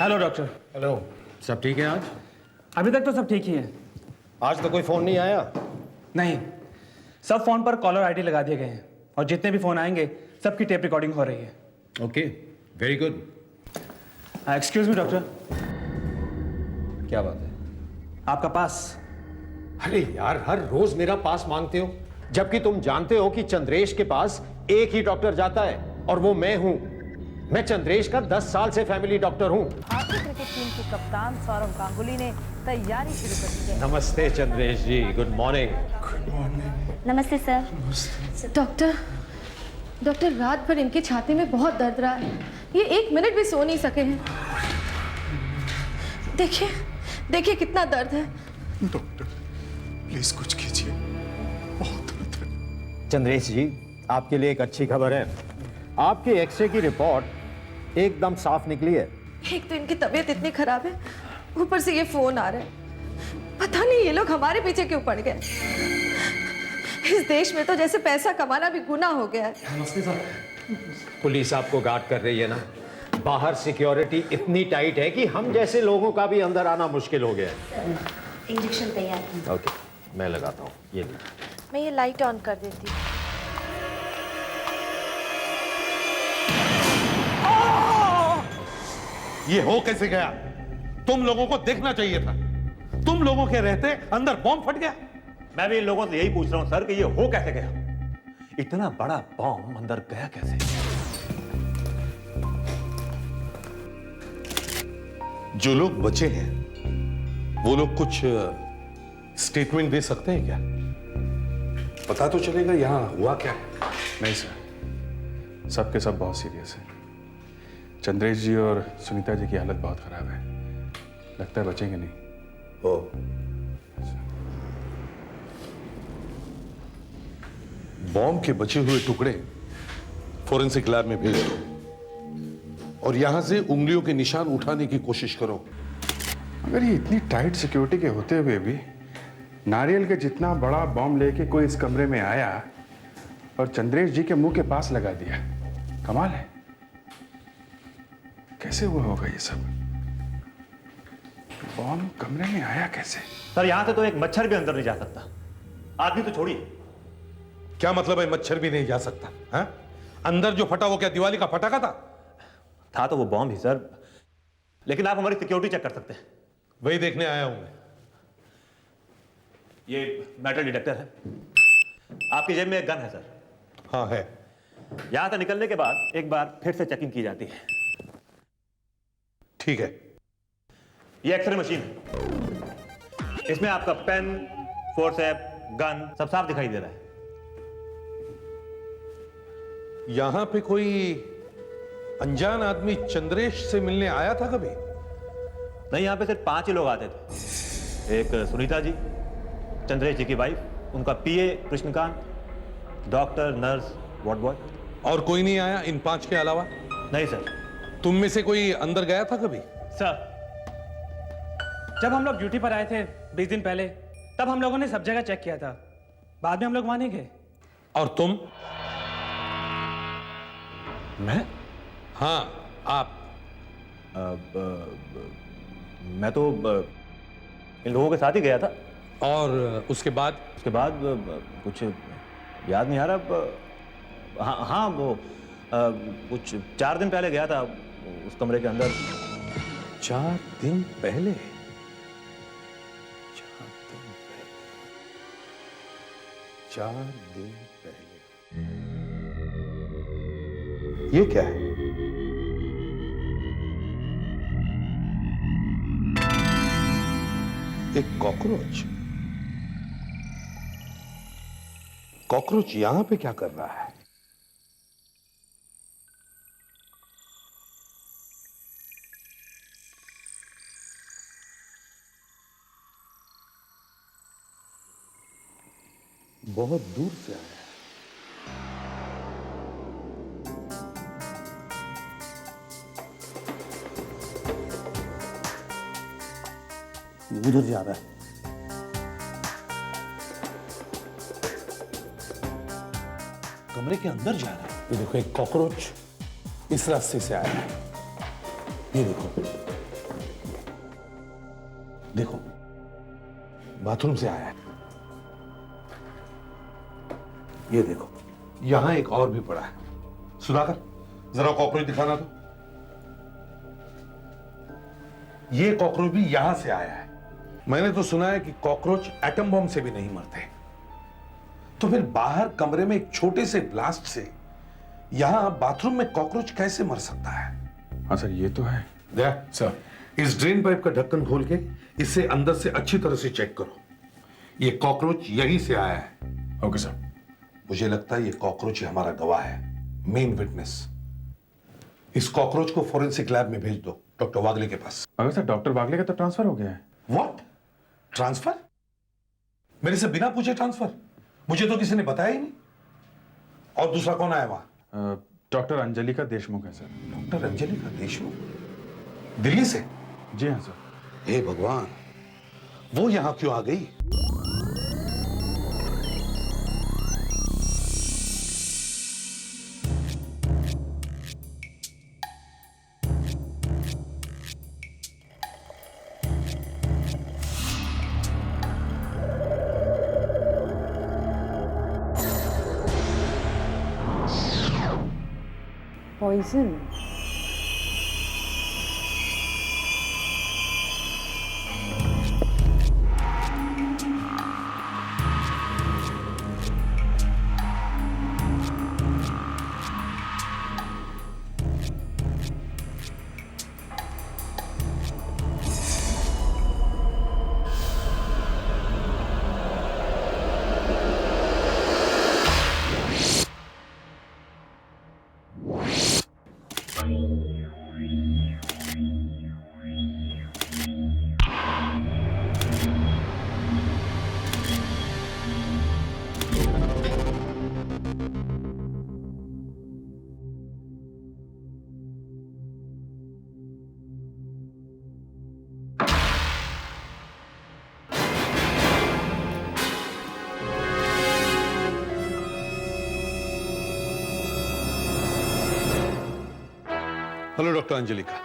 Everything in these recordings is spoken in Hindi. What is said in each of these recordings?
Hello doctor. हेलो। सब ठीक है आज? अभी तक तो सब ठीक ही है। आज तो कोई फोन नहीं आया? नहीं, सब फोन पर कॉलर आईडी लगा दिए गए हैं और जितने भी फोन आएंगे सबकी टेप रिकॉर्डिंग हो रही है। Okay, very good. Excuse me doctor, क्या बात है? आपका पास। अरे यार, हर रोज मेरा पास मांगते हो, जबकि तुम जानते हो कि चंद्रेश के पास एक ही डॉक्टर जाता है और वो मैं हूं। मैं चंद्रेश का 10 साल से फैमिली डॉक्टर हूं। भारतीय क्रिकेट टीम के कप्तान सौरव गांगुली ने तैयारी शुरू कर दी है। नमस्ते चंद्रेश जी, गुड मॉर्निंग। नमस्ते सर। डॉक्टर रात भर इनके छाती में बहुत दर्द रहा है, ये 1 मिनट भी सो नहीं सके हैं। देखिए देखिए कितना दर्द है। डॉक्टर प्लीज कुछ कीजिए, बहुत दर्द है। चंद्रेश जी, आपके लिए एक अच्छी खबर है। आपके एक्सरे की रिपोर्ट एकदम साफ निकली है। एक तो इनकी तबीयत इतनी खराब है, ऊपर से ये फोन आ रहा है। पता नहीं ये लोग हमारे पीछे क्यों पड़ गए। इस देश में तो जैसे पैसा कमाना भी गुनाह हो गया है। नमस्ते सर। पुलिस आपको गार्ड कर रही है ना? बाहर सिक्योरिटी इतनी टाइट है कि हम जैसे लोगों का भी अंदर आना मुश्किल हो गया है। इंजेक्शन तैयार है। ओके, मैं लगाता हूँ। ये लीजिए। मैं ये लाइट ऑन कर देती हूँ। ये हो कैसे गया? तुम लोगों को देखना चाहिए था। तुम लोगों के रहते अंदर बॉम्ब फट गया। मैं भी इन लोगों से यही पूछ रहा हूं सर कि ये हो कैसे गया? इतना बड़ा बॉम्ब अंदर गया कैसे? जो लोग बचे हैं वो लोग कुछ स्टेटमेंट दे सकते हैं क्या? पता तो चलेगा यहां हुआ क्या है। नहीं सर, सबके सब बहुत सीरियस है। चंद्रेश जी और सुनीता जी की हालत बहुत खराब है, लगता है बचेंगे नहीं। ओ, बॉम्ब के बचे हुए टुकड़े फोरेंसिक लैब में भेज दो और यहां से उंगलियों के निशान उठाने की कोशिश करो। अगर ये इतनी टाइट सिक्योरिटी के होते हुए भी नारियल के जितना बड़ा बॉम्ब लेके कोई इस कमरे में आया और चंद्रेश जी के मुंह के पास लगा दिया, कमाल है। कैसे हुआ होगा ये सब? बॉम्ब कमरे में आया कैसे? सर यहां से तो एक मच्छर भी अंदर नहीं जा सकता, आदमी तो छोड़िए। क्या मतलब है मच्छर भी नहीं जा सकता? हाँ? अंदर जो फटा वो क्या दिवाली का फटाका था तो वो बॉम्ब ही सर, लेकिन आप हमारी सिक्योरिटी चेक कर सकते हैं। वही देखने आया हूं मैं। ये मेटल डिटेक्टर है, आपकी जेब में एक गन है सर। हाँ है। यहां से निकलने के बाद एक बार फिर से चेकिंग की जाती है। ठीक है। ये एक्सरे मशीन है, इसमें आपका पेन, फोर्सेप, गन सब साफ दिखाई दे रहा है। यहां पे कोई अनजान आदमी चंद्रेश से मिलने आया था कभी? नहीं, यहां पे सिर्फ 5 ही लोग आते थे। एक सुनीता जी, चंद्रेश जी की वाइफ, उनका PA Krishnakant, doctor, nurse, ward boy. और कोई नहीं आया इन 5 के अलावा? नहीं सर। तुम में से कोई अंदर गया था कभी? सर, जब हम लोग ड्यूटी पर आए थे 20 दिन पहले, तब हम लोगों ने सब जगह चेक किया था। बाद में हम लोग वहां नहीं गए। और तुम? मैं? हाँ, आप। मैं तो इन लोगों के साथ ही गया था। और उसके बाद? उसके बाद कुछ याद नहीं आ रहा। हाँ हाँ, वो कुछ 4 दिन पहले गया था उस कमरे के अंदर। 4 दिन पहले? 4 दिन पहले। ये क्या है? एक कॉकरोच। कॉकरोच यहां पे क्या कर रहा है? बहुत दूर से आया है। उधर जा रहा है। कमरे के अंदर जा रहा है। ये देखो, एक कॉकरोच इस रास्ते से आया है। ये देखो, देखो, बाथरूम से आया है। ये देखो, यहां एक और भी पड़ा है। सुधाकर, जरा कॉकरोच दिखाना तो। ये कॉकरोच भी यहां से आया है। मैंने तो सुना है कि कॉकरोच एटम बॉम्ब से भी नहीं मरते। तो फिर बाहर कमरे में एक छोटे से ब्लास्ट से यहां बाथरूम में कॉकरोच कैसे मर सकता है? हाँ सर, ये तो है। दया सर, इस ड्रेन पाइप का ढक्कन खोल के इसे अंदर से अच्छी तरह से चेक करो। ये कॉकरोच यहीं से आया है। Okay sir. मुझे लगता है ये कॉकरोच ही हमारा गवाह है, मेन विटनेस। इस कॉकरोच को फोरेंसिक लैब में भेज दो, डॉक्टर वागले के पास। मगर सर, डॉक्टर वागले का तो ट्रांसफर हो गया है। व्हाट? ट्रांसफर? मेरे से बिना पूछे ट्रांसफर? मुझे तो किसी ने बताया ही नहीं। और दूसरा कौन आया वहां? डॉक्टर अंजलिका देशमुख है सर। डॉक्टर अंजलिका देशमुख? दिल्ली से? जी हाँ सर। हे भगवान, वो यहां क्यों आ गई? Poison. Hello doctor Anjalika.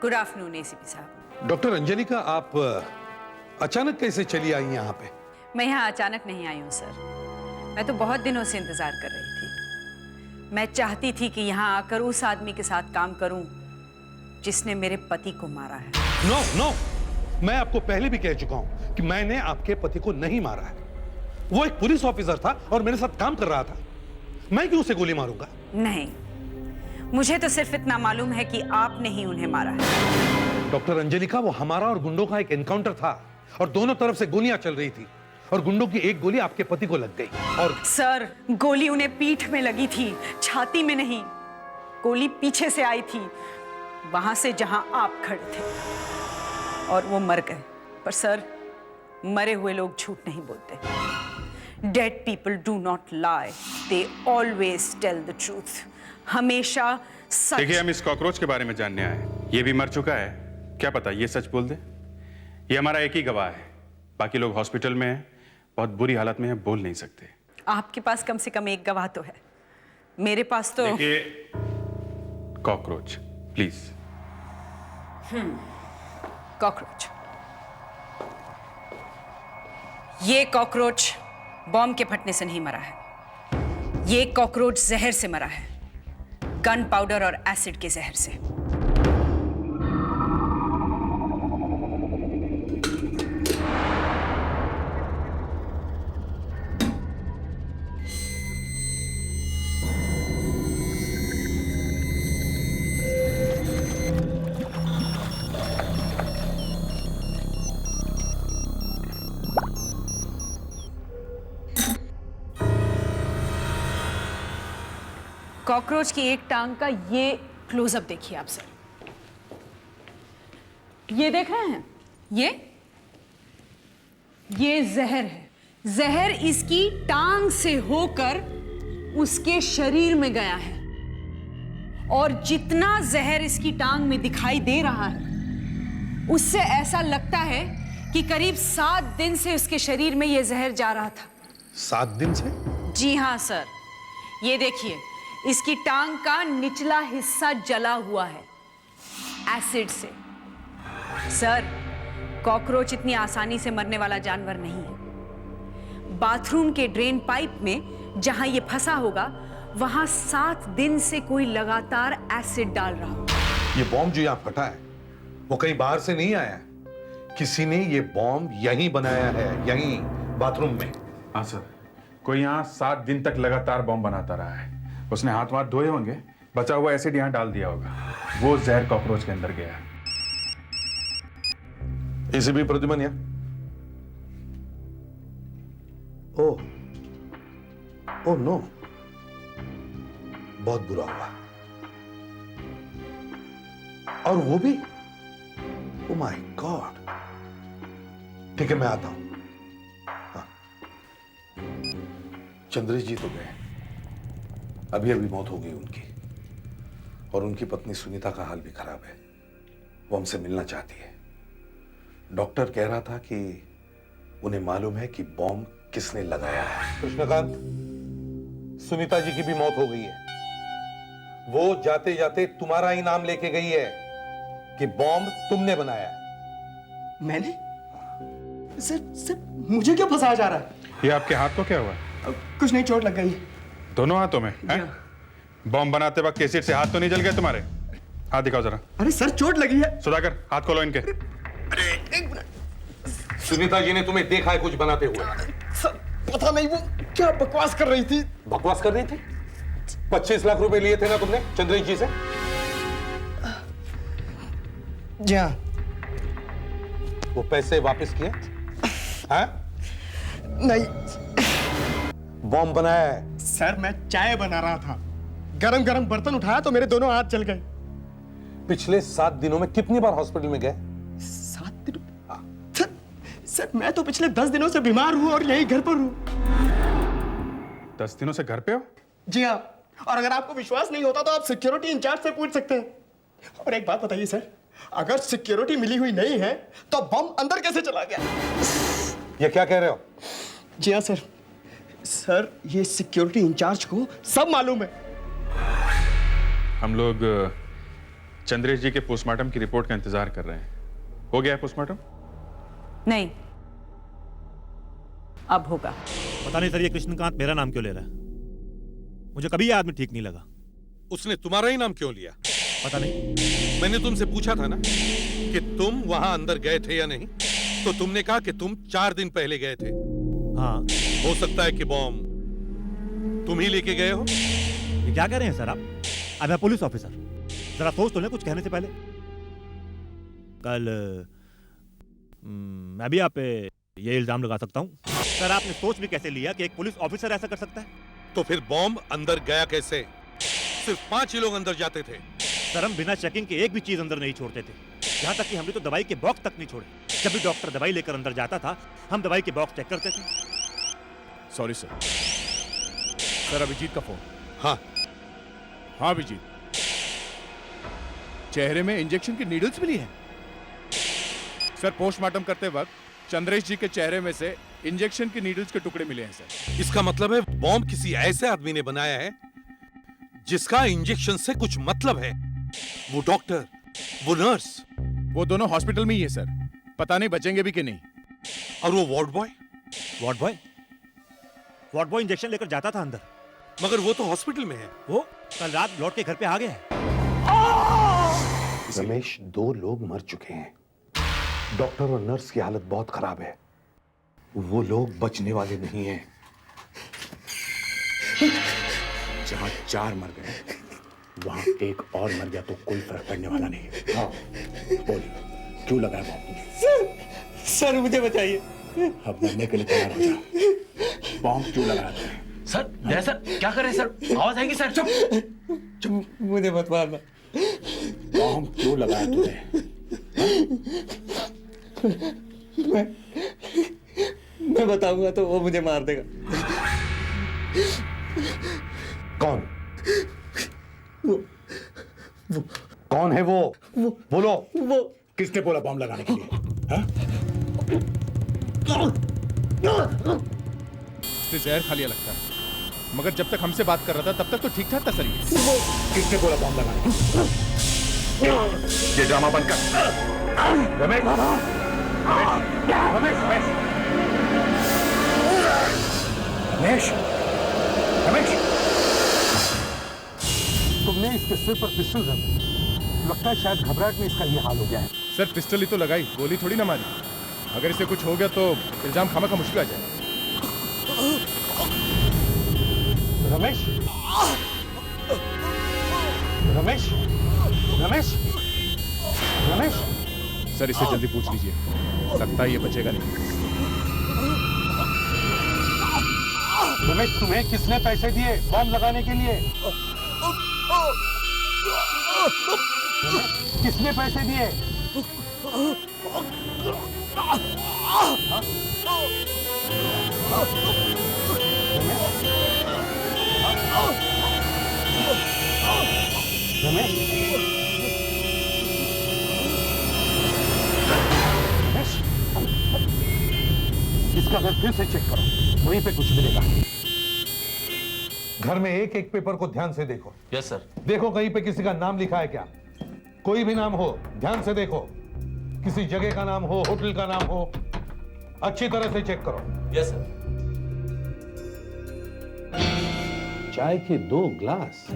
Good afternoon ACP साहब। डॉक्टर अंजलिका, आप अचानक कैसे चली आई यहाँ पे? मैं यहाँ अचानक नहीं आई हूँ सर। मैं तो बहुत दिनों से इंतजार कर रही थी। मैं चाहती थी कि यहाँ आकर उस आदमी के साथ काम करूं जिसने मेरे पति को मारा है। नो नो, मैं आपको पहले भी कह चुका हूं कि मैंने आपके पति को नहीं मारा है। वो एक पुलिस ऑफिसर था और मेरे साथ काम कर रहा था। मैं क्यों उसे गोली मारूंगा? नहीं, मुझे तो सिर्फ इतना मालूम है कि आपने ही उन्हें मारा है। डॉक्टर अंजलिका, वो हमारा और गुंडों का एक एनकाउंटर था और दोनों तरफ से गोलियां चल रही थी और गुंडों की एक गोली आपके पति को लग गई। और सर, गोली उन्हें पीठ में लगी थी, छाती में नहीं। गोली पीछे से आई थी, वहां से जहां आप खड़े थे, और वो मर गए। पर सर, मरे हुए लोग झूठ नहीं बोलते। Dead people do not lie, they always tell the truth. हमेशा सच। देखिए, हम इस कॉकरोच के बारे में जानने आए। ये भी मर चुका है, क्या पता ये सच बोल दे। ये हमारा एक ही गवाह है, बाकी लोग हॉस्पिटल में हैं, बहुत बुरी हालत में हैं, बोल नहीं सकते। आपके पास कम से कम एक गवाह तो है, मेरे पास तो। देखिए, कॉकरोच प्लीज। कॉकरोच। ये कॉकरोच बॉम्ब के फटने से नहीं मरा है। ये कॉकरोच जहर से मरा है, गन पाउडर और एसिड के जहर से। कॉकरोच की एक टांग का ये क्लोजअप देखिए आप सर। ये देख रहे हैं? ये जहर है। जहर इसकी टांग से होकर उसके शरीर में गया है, और जितना जहर इसकी टांग में दिखाई दे रहा है, उससे ऐसा लगता है कि करीब 7 दिन से उसके शरीर में यह जहर जा रहा था। 7 दिन से? जी हाँ सर, ये देखिए, इसकी टांग का निचला हिस्सा जला हुआ है एसिड से। सर, कॉकरोच इतनी आसानी से मरने वाला जानवर नहीं है। बाथरूम के ड्रेन पाइप में जहां ये फंसा होगा, वहां 7 दिन से कोई लगातार एसिड डाल रहा होगा। ये बॉम्ब जो यहाँ फटा है वो कहीं बाहर से नहीं आया है। किसी ने ये बॉम्ब यहीं बनाया है, यहीं बाथरूम में। हाँ सर, कोई यहाँ 7 दिन तक लगातार बॉम्ब बनाता रहा है। उसने हाथ वाथ धोए होंगे, बचा हुआ एसिड यहाँ डाल दिया होगा। वो जहर कॉकरोच के अंदर गया। एसीपी प्रद्युमन या? ओह नो, बहुत बुरा हुआ। और वो भी, ओह माय गॉड। ठीक है, मैं आता हूं। हाँ। चंद्रेश जी तो गए, अभी अभी मौत हो गई उनकी। और उनकी पत्नी सुनीता का हाल भी खराब है। वो हमसे मिलना चाहती है। डॉक्टर कह रहा था कि उन्हें मालूम है कि बॉम्ब किसने लगाया है। कृष्णकांत, सुनीता जी की भी मौत हो गई है। वो जाते जाते तुम्हारा ही नाम लेके गई है कि बॉम्ब तुमने बनाया है। मैंने? सर मुझे क्यों फंसाया जा रहा है? ये आपके हाथ को क्या हुआ? कुछ नहीं, चोट लग गई। दोनों हाथों में? बॉम्ब बनाते वक्त एसिड से हाथ तो नहीं जल गए तुम्हारे? हाथ दिखाओ जरा। अरे सर, चोट लगी है। सुधाकर, हाथ खोलो इनके। अरे एक मिनट। सुनीता जी ने तुम्हें देखा है कुछ बनाते हुए? सर पता नहीं वो क्या बकवास कर रही थी। बकवास कर रही थी? 25 लाख रुपए लिए थे ना तुमने चंद्रेश जी से? जी हाँ। वो पैसे वापस किए? हाँ? नहीं बॉम्ब बनाया है। सर, मैं चाय बना रहा था, गरम गरम बर्तन उठाया तो मेरे दोनों हाथ जल गए। पिछले 7 दिनों में कितनी बार हॉस्पिटल में गए? 7 दिन? सर मैं तो पिछले 10 दिनों से बीमार हूँ और यही घर पर हूँ। 10 दिनों से घर पे हो? जी हाँ, और अगर आपको विश्वास नहीं होता तो आप सिक्योरिटी इंचार्ज से पूछ सकते हैं। और एक बात बताइए सर, अगर सिक्योरिटी मिली हुई नहीं है तो बम अंदर कैसे चला गया? ये क्या कह रहे हो? जी हाँ सर, ये सिक्योरिटी इंचार्ज को सब मालूम है। हम लोग चंद्रेश जी के पोस्टमार्टम की रिपोर्ट का इंतजार कर रहे हैं। हो गया है पोस्टमार्टम? नहीं, अब होगा। पता नहीं सर, ये कृष्णकांत मेरा नाम क्यों ले रहा है? मुझे कभी ये आदमी ठीक नहीं लगा। उसने तुम्हारा ही नाम क्यों लिया? पता नहीं। मैंने तुमसे पूछा था ना कि तुम वहां अंदर गए थे या नहीं, तो तुमने कहा कि तुम 4 दिन पहले गए थे। हाँ। हो सकता है कि बॉम्ब तुम ही लेके गए हो। ये क्या कह रहे हैं सर आप? अब मैं पुलिस ऑफिसर, जरा सोच तो लें कुछ कहने से पहले। कल मैं भी आप पे ये इल्जाम लगा सकता हूँ। सर आपने सोच भी कैसे लिया कि एक पुलिस ऑफिसर ऐसा कर सकता है? तो फिर बॉम्ब अंदर गया कैसे? सिर्फ 5 ही लोग अंदर जाते थे। सर हम बिना चेकिंग के एक भी चीज अंदर नहीं छोड़ते थे। यहाँ तक कि हमने तो दवाई के बॉक्स तक नहीं छोड़े। जब भी डॉक्टर दवाई लेकर अंदर जाता था, हम दवाई के बॉक्स चेक करते थे। सॉरी सर, अभिजीत का फोन। हाँ अभिजीत, चेहरे में इंजेक्शन की नीडल्स मिली है। सर पोस्टमार्टम करते वक्त चंद्रेश जी के चेहरे में से इंजेक्शन की नीडल्स के टुकड़े मिले हैं सर। इसका मतलब है बॉम्ब किसी ऐसे आदमी ने बनाया है जिसका इंजेक्शन से कुछ मतलब है। वो डॉक्टर, वो नर्स, वो दोनों हॉस्पिटल में ही है सर। पता नहीं बचेंगे भी कि नहीं। और वो ward boy? Ward boy injection लेकर जाता था अंदर। मगर वो तो हॉस्पिटल में है। वो कल रात लौट के घर पे आ गया है। रमेश, 2 लोग मर चुके हैं। डॉक्टर और नर्स की हालत बहुत खराब है। वो लोग बचने वाले नहीं हैं। जहां 4 मर गए वहां एक और मर गया तो कोई फर्क पड़ने वाला नहीं है। हाँ बोल, क्यों लगाया बॉम्ब? सर मुझे बताइए। अब मरने के लिए तैयार हो जा। बॉम्ब क्यों लगाया तुमने? सर सर क्या कर रहे हैं सर? आवाज आएगी सर। चुप, मुझे मत मारना। बॉम्ब क्यों लगाया तुमने? मैं बताऊंगा तो वो मुझे मार देगा। कौन? वो कौन है वो बोलो। वो किसने बोला बॉम्ब लगाने के लिए? हाँ? जहर खा लिया लगता है, मगर जब तक हमसे बात कर रहा था तब तक तो ठीक ठाक था सर। ये किसने बोला बॉम्ब लगाने? ये ड्रामा बंद कर। रमेश रमेश रमेश रमेश तुमने इसके सिर पर पिस्टल रख दी। लगता है शायद घबराहट में इसका ये हाल हो गया है। सर पिस्टल ही तो लगाई, गोली थोड़ी ना मारी। अगर इसे कुछ हो गया तो इल्जाम खामा का मुश्किल आ जाए। रमेश रमेश रमेश रमेश सर इसे जल्दी पूछ लीजिए, लगता है ये बचेगा नहीं। रमेश तुम्हें किसने पैसे दिए बॉम्ब लगाने के लिए? किसने पैसे दिए? रमेश इसका घर फिर से चेक करो, वहीं पे कुछ मिलेगा। घर में एक एक पेपर को ध्यान से देखो। Yes sir. देखो कहीं पे किसी का नाम लिखा है क्या? कोई भी नाम हो ध्यान से देखो, किसी जगह का नाम हो, होटल का नाम हो, अच्छी तरह से चेक करो। Yes sir. चाय के 2 ग्लास,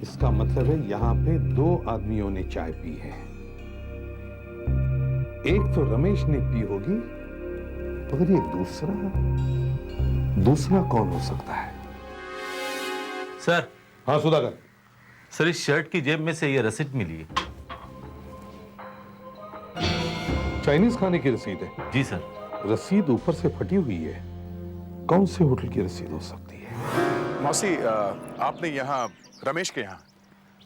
इसका मतलब है यहां पे 2 आदमियों ने चाय पी है। एक तो रमेश ने पी होगी, मगर ये दूसरा कौन हो सकता है? सर। हाँ सुधाकर। सर इस शर्ट की जेब में से ये रसीद मिली है। चाइनीज खाने की रसीद है? जी सर। रसीद ऊपर से फटी हुई है, कौन से होटल की रसीद हो सकती है? मौसी आपने यहाँ रमेश के यहाँ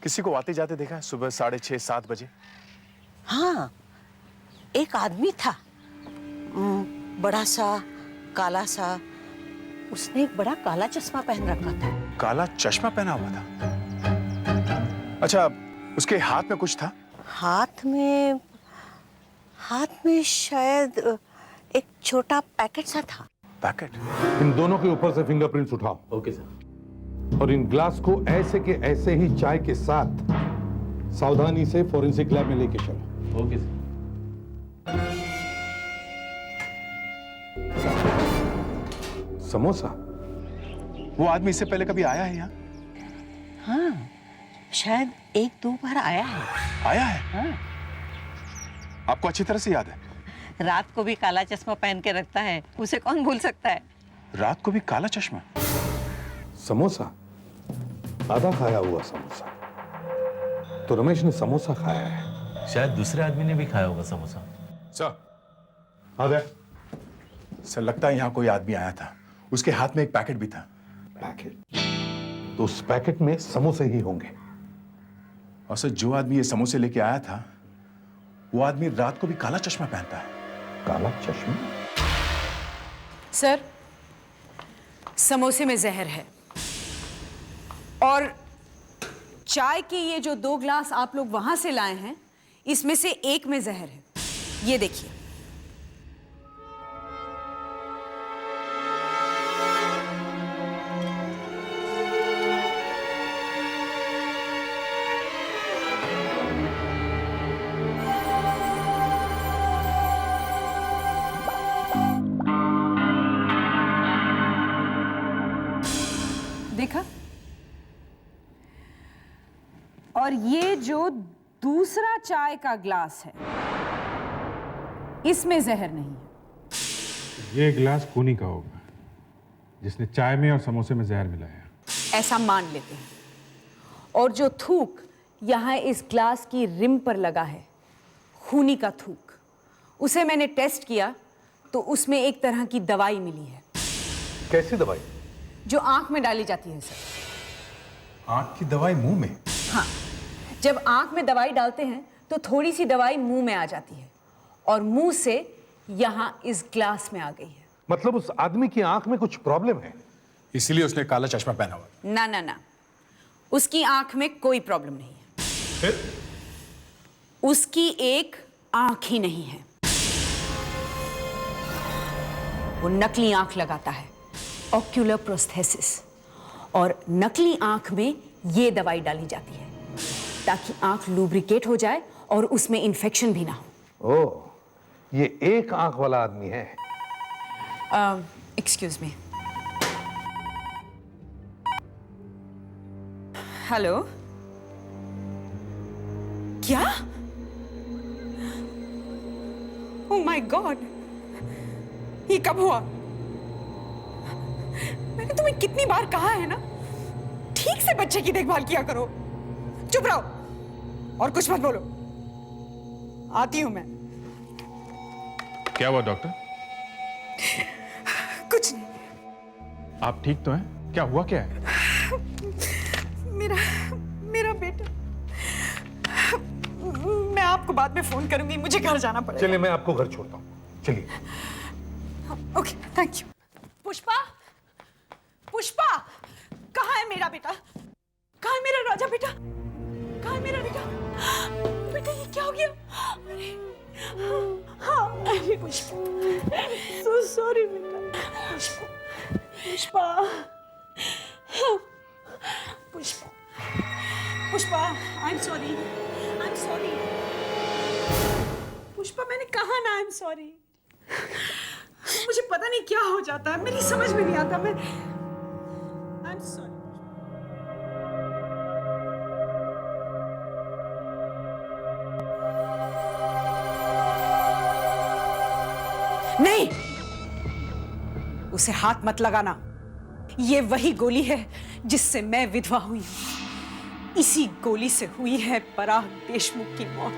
किसी को आते जाते देखा है सुबह 6:30-7 बजे? हाँ, एक आदमी था, बड़ा सा काला सा, उसने एक बड़ा काला चश्मा पहन रखा था। काला चश्मा पहना हुआ था? अच्छा, उसके हाथ में कुछ था? हाथ में शायद एक छोटा पैकेट सा था। पैकेट? इन दोनों के ऊपर से फिंगरप्रिंट्स उठाओ। Okay sir. और इन ग्लास को ऐसे के ऐसे ही चाय के साथ सावधानी से फॉरेंसिक लैब में लेके चलो। Okay sir. समोसा? वो आदमी इससे पहले कभी आया है यहाँ? हाँ, शायद 1-2 बार आया है। आया है? हाँ। आपको अच्छी तरह से याद है? रात को भी काला चश्मा पहन के रखता है, उसे कौन भूल सकता है? रात को भी काला चश्मा? समोसा, आधा खाया हुआ समोसा। तो रमेश ने समोसा खाया है, शायद दूसरे आदमी ने भी खाया होगा समोसा। सर। आ गए। सर लगता है यहाँ कोई आदमी आया था, उसके हाथ में एक पैकेट भी था। पैकेट? तो उस पैकेट में समोसे ही होंगे। और सर जो आदमी ये समोसे लेके आया था, वो आदमी रात को भी काला चश्मा पहनता है। काला चश्मा? सर, समोसे में जहर है और चाय के ये जो 2 ग्लास आप लोग वहां से लाए हैं, इसमें से एक में जहर है। ये देखिए। देखा? और ये जो दूसरा चाय का ग्लास है, इसमें जहर नहीं है। ये गिलास खूनी का होगा, जिसने चाय में और समोसे में जहर मिलाया। ऐसा मान लेते हैं। और जो थूक यहाँ इस ग्लास की रिम पर लगा है, खूनी का थूक, उसे मैंने टेस्ट किया तो उसमें एक तरह की दवाई मिली है। कैसी दवाई? जो आंख में डाली जाती है सर। आंख की दवाई मुंह में? हाँ, जब आंख में दवाई डालते हैं तो थोड़ी सी दवाई मुंह में आ जाती है और मुंह से यहाँ इस ग्लास में आ गई है। मतलब उस आदमी की आंख में कुछ प्रॉब्लम है, इसीलिए उसने काला चश्मा पहना हुआ। ना ना ना, उसकी आंख में कोई प्रॉब्लम नहीं है। फिर? उसकी एक आंख ही नहीं है, वो नकली आंख लगाता है, ऑक्यूलर प्रोस्थेसिस, और नकली आंख में ये दवाई डाली जाती है। ताकि आंख लुब्रिकेट हो जाए और उसमें इन्फेक्शन भी ना हो। ओह, ये एक आंख वाला आदमी है। Excuse me. हेलो, क्या? ओह माय गॉड, ये कब हुआ? मैंने तुम्हें कितनी बार कहा है ना, ठीक से बच्चे की देखभाल किया करो। चुप रहो और कुछ मत बोलो। आती हूं मैं। क्या हुआ डॉक्टर? कुछ नहीं। आप ठीक तो हैं? क्या हुआ क्या है? मेरा बेटा। मैं आपको बाद में फोन करूंगी, मुझे घर जाना पड़ेगा। चलिए मैं आपको घर छोड़ता हूँ, चलिए। Okay, thank you. Pushpa, Pushpa, कहाँ है मेरा बेटा? कहाँ है मेरा राजा बेटा? कहाँ है मेरा बेटा? बेटा ये क्या हो गया? अरे हाँ, अरे पुष्पा, सो सॉरी बेटा। Pushpa, Pushpa, Pushpa, Pushpa, I am sorry, I am sorry. Pushpa, मैंने कहा ना आई एम सॉरी। मुझे पता नहीं क्या हो जाता है, मेरी समझ में नहीं आता। मैं आई एम सॉरी। नहीं, उसे हाथ मत लगाना। ये वही गोली है जिससे मैं विधवा हुई हूं। इसी गोली से हुई है पराग देशमुख की मौत।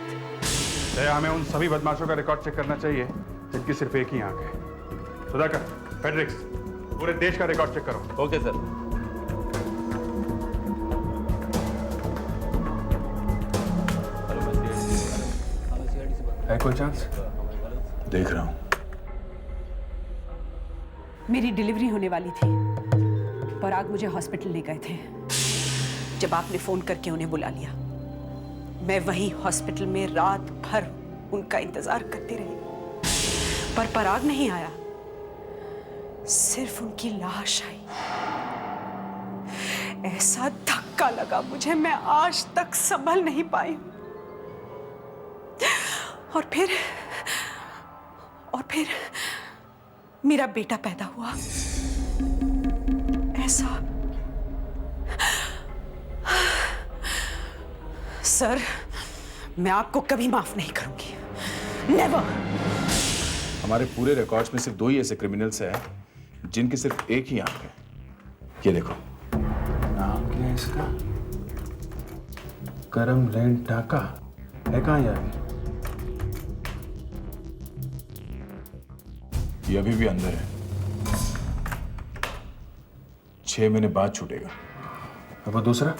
हमें उन सभी बदमाशों का रिकॉर्ड चेक करना चाहिए जिनकी सिर्फ एक ही आंख है। सुधाकर, फेडरिक्स, पूरे देश का रिकॉर्ड चेक करो। Okay sir. है कोई चांस? देख रहा हूं। मेरी डिलीवरी होने वाली थी। पराग मुझे हॉस्पिटल ले गए थे। जब आपने फोन करके उन्हें बुला लिया, मैं वहीं हॉस्पिटल में रात भर उनका इंतजार करती रही, पर पराग नहीं आया। सिर्फ उनकी लाश आई। ऐसा धक्का लगा मुझे, मैं आज तक संभल नहीं पाई। और फिर मेरा बेटा पैदा हुआ। ऐसा सर, मैं आपको कभी माफ नहीं करूंगी। नेवर। हमारे पूरे रिकॉर्ड्स में सिर्फ 2 ही ऐसे क्रिमिनल्स हैं जिनकी सिर्फ एक ही आंख है। ये देखो। नाम क्या है इसका? करम लैंड टाका है। कहाँ यार? ये अभी भी अंदर है। 6 महीने बाद छूटेगा। अब वो दूसरा?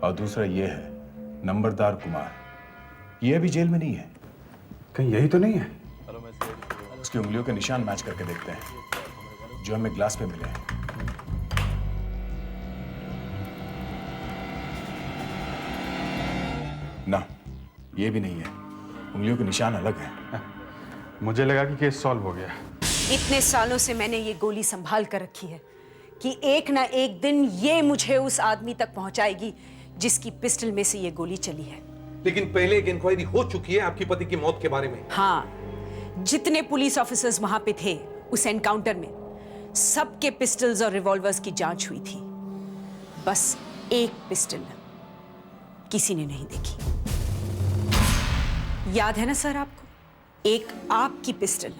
और दूसरा ये है नंबरदार कुमार। ये अभी जेल में नहीं है। कहीं यही तो नहीं है? उसकी उंगलियों के निशान मैच करके देखते हैं जो हमें ग्लास पे मिले हैं। ना, ये भी नहीं है। उंगलियों के निशान अलग हैं। मुझे लगा कि केस सॉल्व हो गया। इतने सालों से मैंने ये गोली संभाल कर रखी है कि एक ना एक दिन ये मुझे उस आदमी तक पहुंचाएगी जिसकी पिस्टल में से ये गोली चली है। लेकिन पहले एक इंक्वायरी हो चुकी है आपकी पति की मौत के बारे में। हाँ, जितने पुलिस ऑफिसर्स वहां पे थे उस एनकाउंटर में, सबके पिस्टल्स और रिवॉल्वर्स की जांच हुई थी। बस एक पिस्टल किसी ने नहीं देखी। याद है ना सर आपको? एक आपकी पिस्टल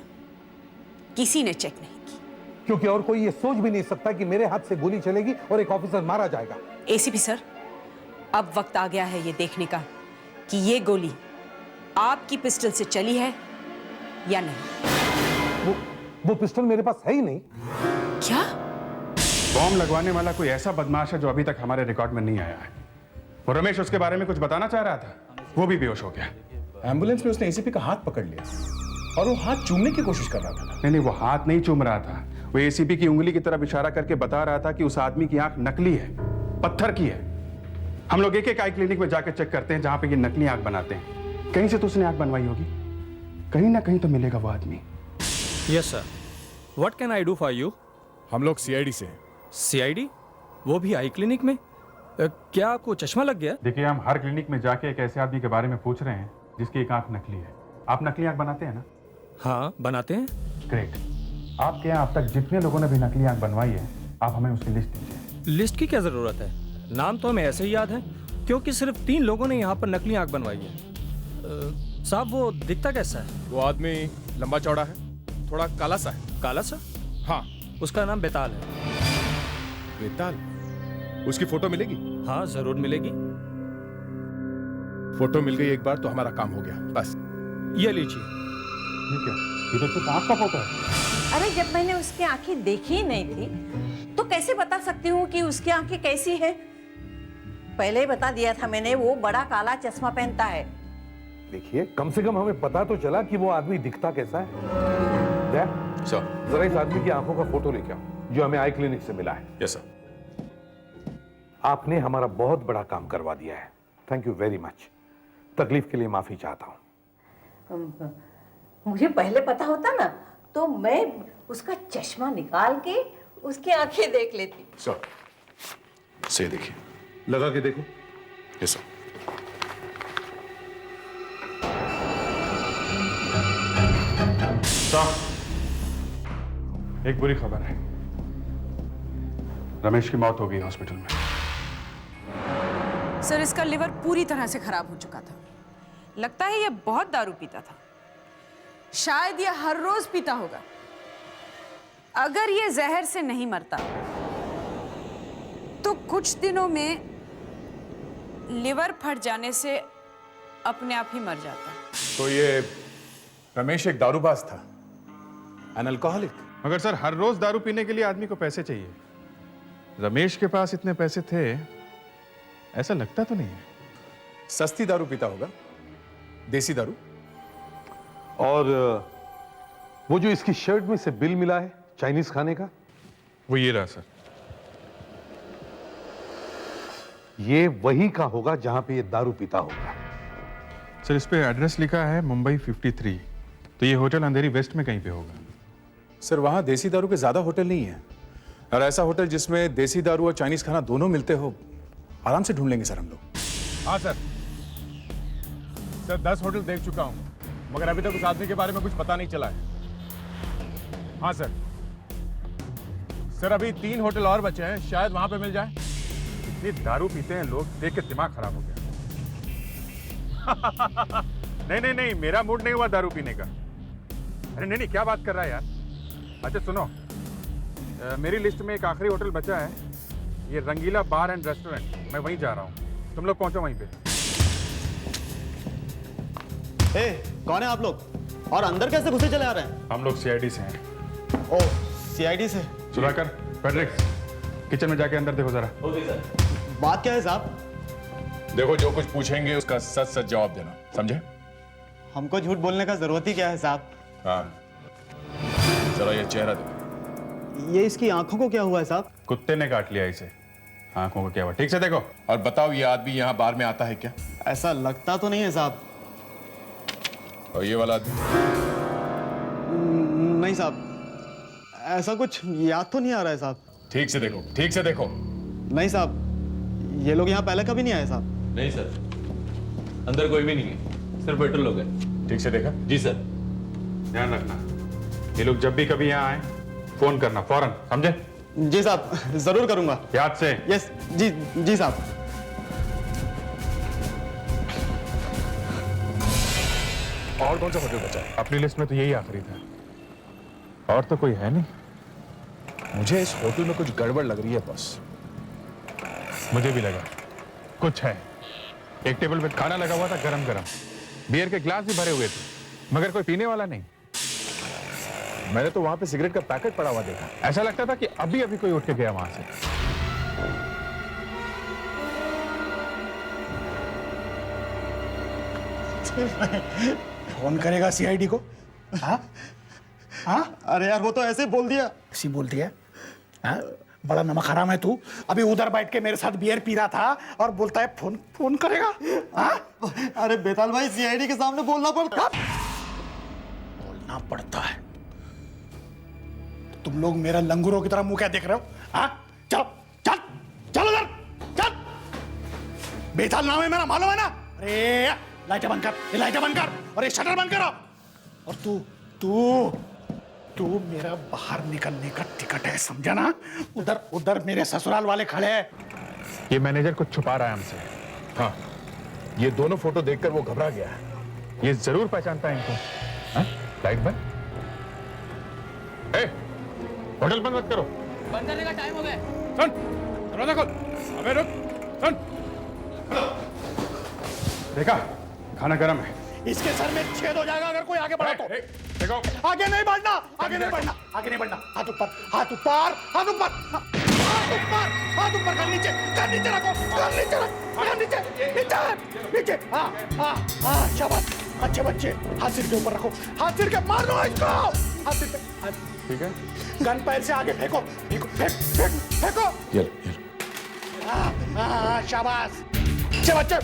किसी ने चेक नहीं की। क्योंकि और कोई ये सोच भी नहीं सकता कि मेरे हाथ से गोली चलेगी और एक ऑफिसर मारा जाएगा। एसीपी सर, अब वक्त आ गया है ये देखने का कि ये गोली आपकी पिस्टल से चली है या नहीं। वो पिस्टल मेरे पास है ही नहीं। क्या? बॉम्ब लगवाने वाला कोई ऐसा बदमाश है जो अभी तक हमारे रिकॉर्ड में नहीं आया है। वो रमेश उसके बारे में कुछ बताना चाह रहा था, वो भी बेहोश हो गया। एम्बुलेंस में उसने एसीपी का हाथ पकड़ लिया और वो हाथ चूमने की कोशिश कर रहा था। नहीं, वो हाथ नहीं चूम रहा था। वो एसीपी की उंगली की तरफ इशारा करके बता रहा था कि उस आदमी की आंख नकली है, पत्थर की है। हम लोग एक आई क्लिनिक में जाकर चेक करते हैं जहां पे ये नकली आंख बनाते हैं। कहीं से तो उसने आंख बनवाई होगी, कहीं ना कहीं तो मिलेगा वो आदमी। Yes sir, what can I do for you? हम लोग सीआईडी से हैं। सीआईडी? वो भी आई क्लिनिक में? क्या आपको चश्मा लग गया? देखिए, हम हर क्लिनिक में जाके एक ऐसे आदमी के बारे में पूछ रहे हैं जिसकी एक आंख नकली है। आप नकली आंख बनाते हैं ना? हाँ, बनाते हैं। ग्रेट। आपके यहाँ अब तक जितने लोगों ने भी नकली आंख बनवाई है, आप हमें उसकी लिस्ट दीजिए। लिस्ट की क्या जरूरत है? नाम तो हमें ऐसे ही याद है, क्योंकि सिर्फ 3 लोगों ने यहाँ पर नकली आंख बनवाई है। साहब, वो दिखता कैसा है? वो आदमी लंबा चौड़ा है, थोड़ा काला सा है। काला सा? हाँ। उसका नाम बेताल है। बेताल? उसकी फोटो मिलेगी? हाँ, जरूर मिलेगी। फोटो मिल गई एक बार तो हमारा काम हो गया, बस। ये लीजिए। ठीक है, ये तो सिर्फ आंख का फोटो है। अरे जब मैंने उसकी आंखें देखी ही नहीं थी तो कैसे बता सकती हूँ कि उसकी आंखें कैसी है? पहले ही बता दिया था मैंने, वो बड़ा काला चश्मा पहनता है। देखिए, कम से कम हमें पता तो चला कि वो आदमी दिखता कैसा है। जरा इस आदमी की आंखों का फोटो लेके आओ जो हमें आई क्लिनिक से मिला है। Yes sir. आपने हमारा बहुत बड़ा काम करवा दिया है। Thank you very much. तकलीफ के लिए माफी चाहता हूं। मुझे पहले पता होता ना तो मैं उसका चश्मा निकाल के उसकी आंखें देख लेती। सर, से देखिए, लगा के देखो। Yes sir. एक बुरी खबर है, रमेश की मौत हो गई हॉस्पिटल में। सर, इसका लिवर पूरी तरह से खराब हो चुका था। लगता है ये बहुत दारू पीता था। शायद ये हर रोज पीता होगा। अगर ये जहर से नहीं मरता तो कुछ दिनों में लिवर फट जाने से अपने आप ही मर जाता। तो ये रमेश एक दारूबाज था, एन अल्कोहलिक। मगर सर, हर रोज दारू पीने के लिए आदमी को पैसे चाहिए। रमेश के पास इतने पैसे थे ऐसा लगता तो नहीं है। सस्ती दारू पीता होगा, देसी दारू। और वो जो इसकी शर्ट में से बिल मिला है चाइनीज खाने का, वो ये रहा सर। ये वही का होगा जहां पे ये दारू पीता होगा। सर, इस पे एड्रेस लिखा है मुंबई 53, तो ये होटल अंधेरी वेस्ट में कहीं पे होगा। सर, वहां देसी दारू के ज्यादा होटल नहीं है, और ऐसा होटल जिसमें देसी दारू और चाइनीज खाना दोनों मिलते हो आराम से ढूंढ लेंगे सर हम लोग। हाँ सर। सर, 10 होटल देख चुका हूं, मगर अभी तक उस आदमी के बारे में कुछ पता नहीं चला है। हाँ सर। सर, अभी 3 होटल और बचे हैं, शायद वहां पे मिल जाए। इतनी दारू पीते हैं लोग, देख के दिमाग खराब हो गया। नहीं, मेरा मूड नहीं हुआ दारू पीने का। अरे नहीं, क्या बात कर रहा है यार। अच्छा सुनो, मेरी लिस्ट में एक आखिरी होटल बचा है, ये रंगीला बार एंड रेस्टोरेंट। मैं वहीं जा रहा हूँ, तुम लोग पहुंचो वहीं पे। कौन है आप लोग और अंदर कैसे घुसे चले आ रहे हैं? हम लोग सीआईडी से हैं। ओह, सीआईडी से। सुधाकर, फेडरिक्स, किचन में जाके अंदर देखो जरा। बात क्या है साहब? देखो, जो कुछ पूछेंगे उसका सच सच जवाब देना, समझे? हमको झूठ बोलने का जरूरत ही क्या है साहब? हाँ, जरा ये चेहरा देखो। ये इसकी आंखों को क्या हुआ है साहब? कुत्ते ने काट लिया इसे। आंखों को क्या हुआ, ठीक से देखो। और बताओ, ये आदमी यहाँ बार में आता है क्या? ऐसा लगता तो नहीं है साहब। और ये वाला आदमी? नहीं साहब, ऐसा कुछ याद तो नहीं आ रहा है साहब। ठीक से देखो, ठीक से देखो। नहीं साहब, ये लोग यहाँ पहले कभी नहीं आए साहब। नहीं सर, अंदर कोई भी नहीं है, सिर्फ वेटर लोग हैं। ठीक से देखा? जी सर। ध्यान रखना, ये लोग जब भी कभी यहाँ आए फोन करना फौरन, समझे? जी साहब, जरूर करूंगा। याद से। यस, जी साहब। और कौन सा होटल बचा है? अपनी लिस्ट में तो यही आखिरी था, और तो कोई है नहीं। मुझे इस होटल में कुछ गड़बड़ लग रही है बॉस। मुझे भी लगा कुछ है। एक टेबल पे खाना लगा हुआ था, गरम गरम, बियर के ग्लास भी भरे हुए थे, मगर कोई पीने वाला नहीं। मैंने तो वहां पे सिगरेट का पैकेट पड़ा हुआ देखा। ऐसा लगता था कि अभी अभी कोई उठ के गया वहां से। फोन करेगा सीआईडी को? हाँ? अरे यार, वो तो ऐसे बोल दिया। ऐसी बोल दिया? हाँ? बड़ा नमक हराम है तू। अभी उधर बैठ के मेरे साथ बियर पी रहा था और बोलता है फोन करेगा। हाँ? अरे बेताल भाई, सीआईडी के सामने बोलना पड़ता है। तुम लोग मेरा लंगूरों की तरह मुंह क्या देख रहे हो? हाँ? चलो चल चल उधर चल। बेताल नाम है मेरा, मालूम है ना? अरे लाइटें बंद कर, ये लाइटें बंद कर और ये शटर बंद करो। और तू तू तू मेरा बाहर निकलने का टिकट है, समझा ना? उधर उधर मेरे ससुराल वाले खड़े हैं। ये मैनेजर कुछ छुपा रहा है हमसे। हाँ, ये दोनों फोटो देखकर वो घबरा गया है। ये जरूर पहचानता है इनको। हाँ? लाइट बंद। ए, होटल बंद मत करो। बंद करने का टाइम हो गया। सुन, दरवाजा खोल। अबे रुक, सुन। देखा, खाना गर्म है। इसके सर में छेद हो जाएगा अगर कोई आगे बढ़ा तो। देखो, आगे नहीं बढ़ना, आगे नहीं बढ़ना, आगे नहीं बढ़ना। हाथ ऊपर, हाथ ऊपर, हाथ ऊपर, हाथ ऊपर, हाथ ऊपर कर नीचे रखो, कर नीचे रख, कर नीचे, नीचे, नीचे। हाँ, हाँ, हाँ, शाबाश, अच्छे बच्चे। हाथ सिर के ऊपर रखो, हाथ सिर के मार दो इसको। हाथ सिर पे, ठीक है। गन पैर से आगे फेंको, फेंको, फेंक, फेंक, फेंको। ये हाँ, हाँ, शाबाश, अच्छे बच्चे।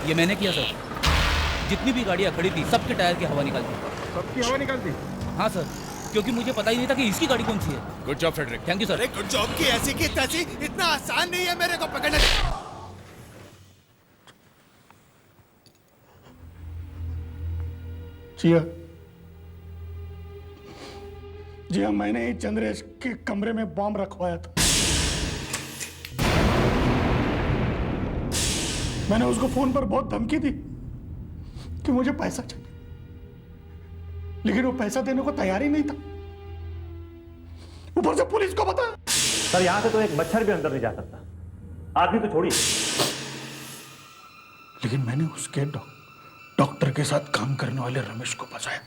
ये मैंने किया सर। जितनी भी गाड़ियां खड़ी थी सबके टायर की हवा निकालती। सबकी हवा निकालती? हाँ सर, क्योंकि मुझे पता ही नहीं था कि इसकी गाड़ी कौन सी है। Good job Frederick. Thank you sir. Good job की ऐसी की तैसी, इतना आसान नहीं है मेरे को पकड़ना। जी हाँ, जी हाँ, मैंने ही चंद्रेश के कमरे में बॉम्ब रखवाया था। मैंने उसको फोन पर बहुत धमकी दी कि मुझे पैसा चाहिए, लेकिन वो पैसा देने को तैयार ही नहीं था। ऊपर से पुलिस को पता। सर, यहां से तो एक मच्छर भी अंदर नहीं जा सकता। आदमी तो छोड़िए। लेकिन मैंने उसके डॉक्टर के साथ काम करने वाले रमेश को बचाया।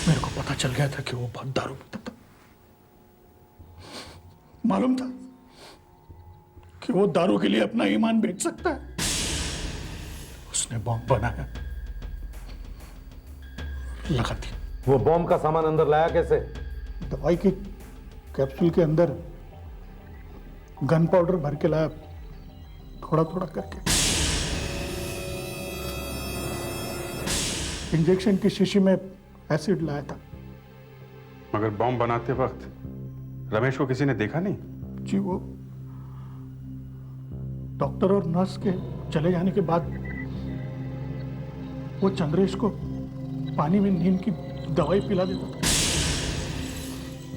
मेरे को पता चल गया था कि वो बहुत दारू पीता था। मालूम था कि वो दारू के लिए अपना ईमान बेच सकता है। उसने बॉम्ब बनाया, लगा दिया। वो बॉम्ब का सामान अंदर लाया कैसे? दवाई के कैप्सूल के अंदर गन पाउडर भर के लाया, थोड़ा थोड़ा करके। इंजेक्शन की शीशी में एसिड लाया था। मगर बॉम्ब बनाते वक्त रमेश को किसी ने देखा नहीं? जी, वो डॉक्टर और नर्स के चले जाने के बाद वो चंद्रेश को पानी में नींद की दवाई पिला देता था।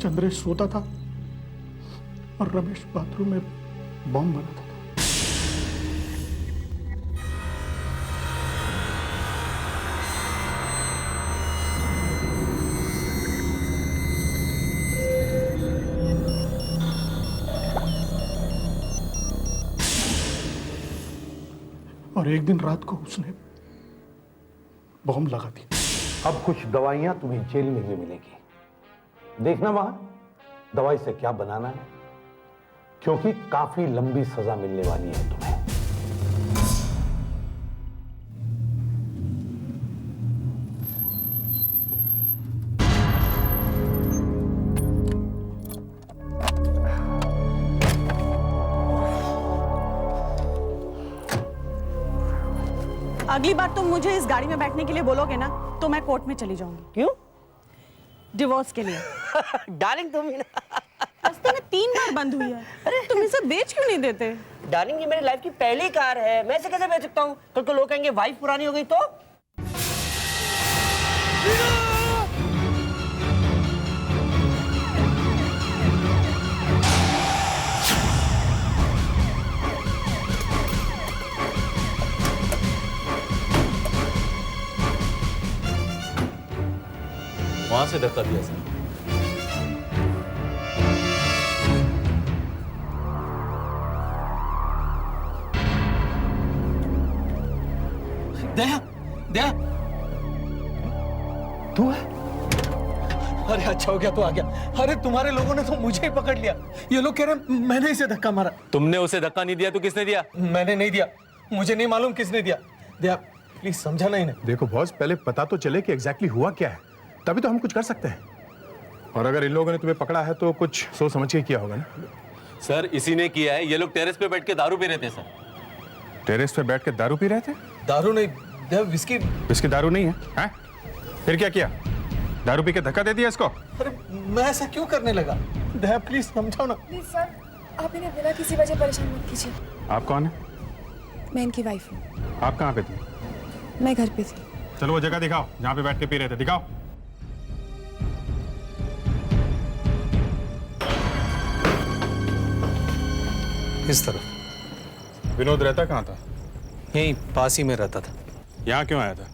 चंद्रेश सोता था और रमेश बाथरूम में बॉम्ब बनाता था। और एक दिन रात को उसने बॉम्ब लगा दी। अब कुछ दवाइयां तुम्हें जेल में भी मिलेगी। देखना वहां दवाई से क्या बनाना है, क्योंकि काफी लंबी सजा मिलने वाली है तुम्हें। अगली बार तुम मुझे इस गाड़ी में बैठने के लिए बोलोगे ना तो मैं कोर्ट में चली जाऊंगी। क्यों? डिवोर्स के लिए। डार्लिंग तुम ही ना। रास्ते में 3 बार बंद हुई है। अरे तुम इसे बेच क्यों नहीं देते? डार्लिंग, ये मेरी लाइफ की पहली कार है, मैं इसे कैसे बेच सकता हूँ? कल को लोग कहेंगे वाइफ पुरानी हो गई तो। वहां से धक्का दिया सर। दया, दया, तू है? अरे अच्छा हो गया तू आ गया। अरे तुम्हारे लोगों ने तो मुझे ही पकड़ लिया। ये लोग कह रहे मैंने इसे धक्का मारा। तुमने उसे धक्का नहीं दिया तो किसने दिया? मैंने नहीं दिया, मुझे नहीं मालूम किसने दिया। दया प्लीज समझा ना इन्हें। देखो बॉस, पहले पता तो चले कि एग्जैक्टली हुआ क्या है, तभी तो हम कुछ कर सकते हैं। और अगर इन लोगों ने तुम्हें पकड़ा है तो कुछ सोच समझ के किया होगा ना। सर इसी ने किया है। ये लोग टेरेस पे बैठ के दारू पी रहे थे सर। टेरेस पे बैठ के दारू पी रहे थे? दारू नहीं दया, विस्की। विस्की दारू नहीं है, हैं? फिर क्या किया? दारू पी के धक्का दे दिया इसको? अरे मैं ऐसा क्यों करने लगा? दया प्लीज समझाओ ना। प्लीज सर, आप इन्हें बिना किसी वजह परेशान मत कीजिए। आप कौन है? मैं इनकी वाइफ हूँ। आप कहाँ पे थी? मैं घर पे थी। चलो वो जगह दिखाओ जहाँ पे बैठ के पी रहे थे, दिखाओ। इस तरफ। विनोद रहता कहाँ था? यहीं पास ही में रहता था। यहाँ क्यों आया था?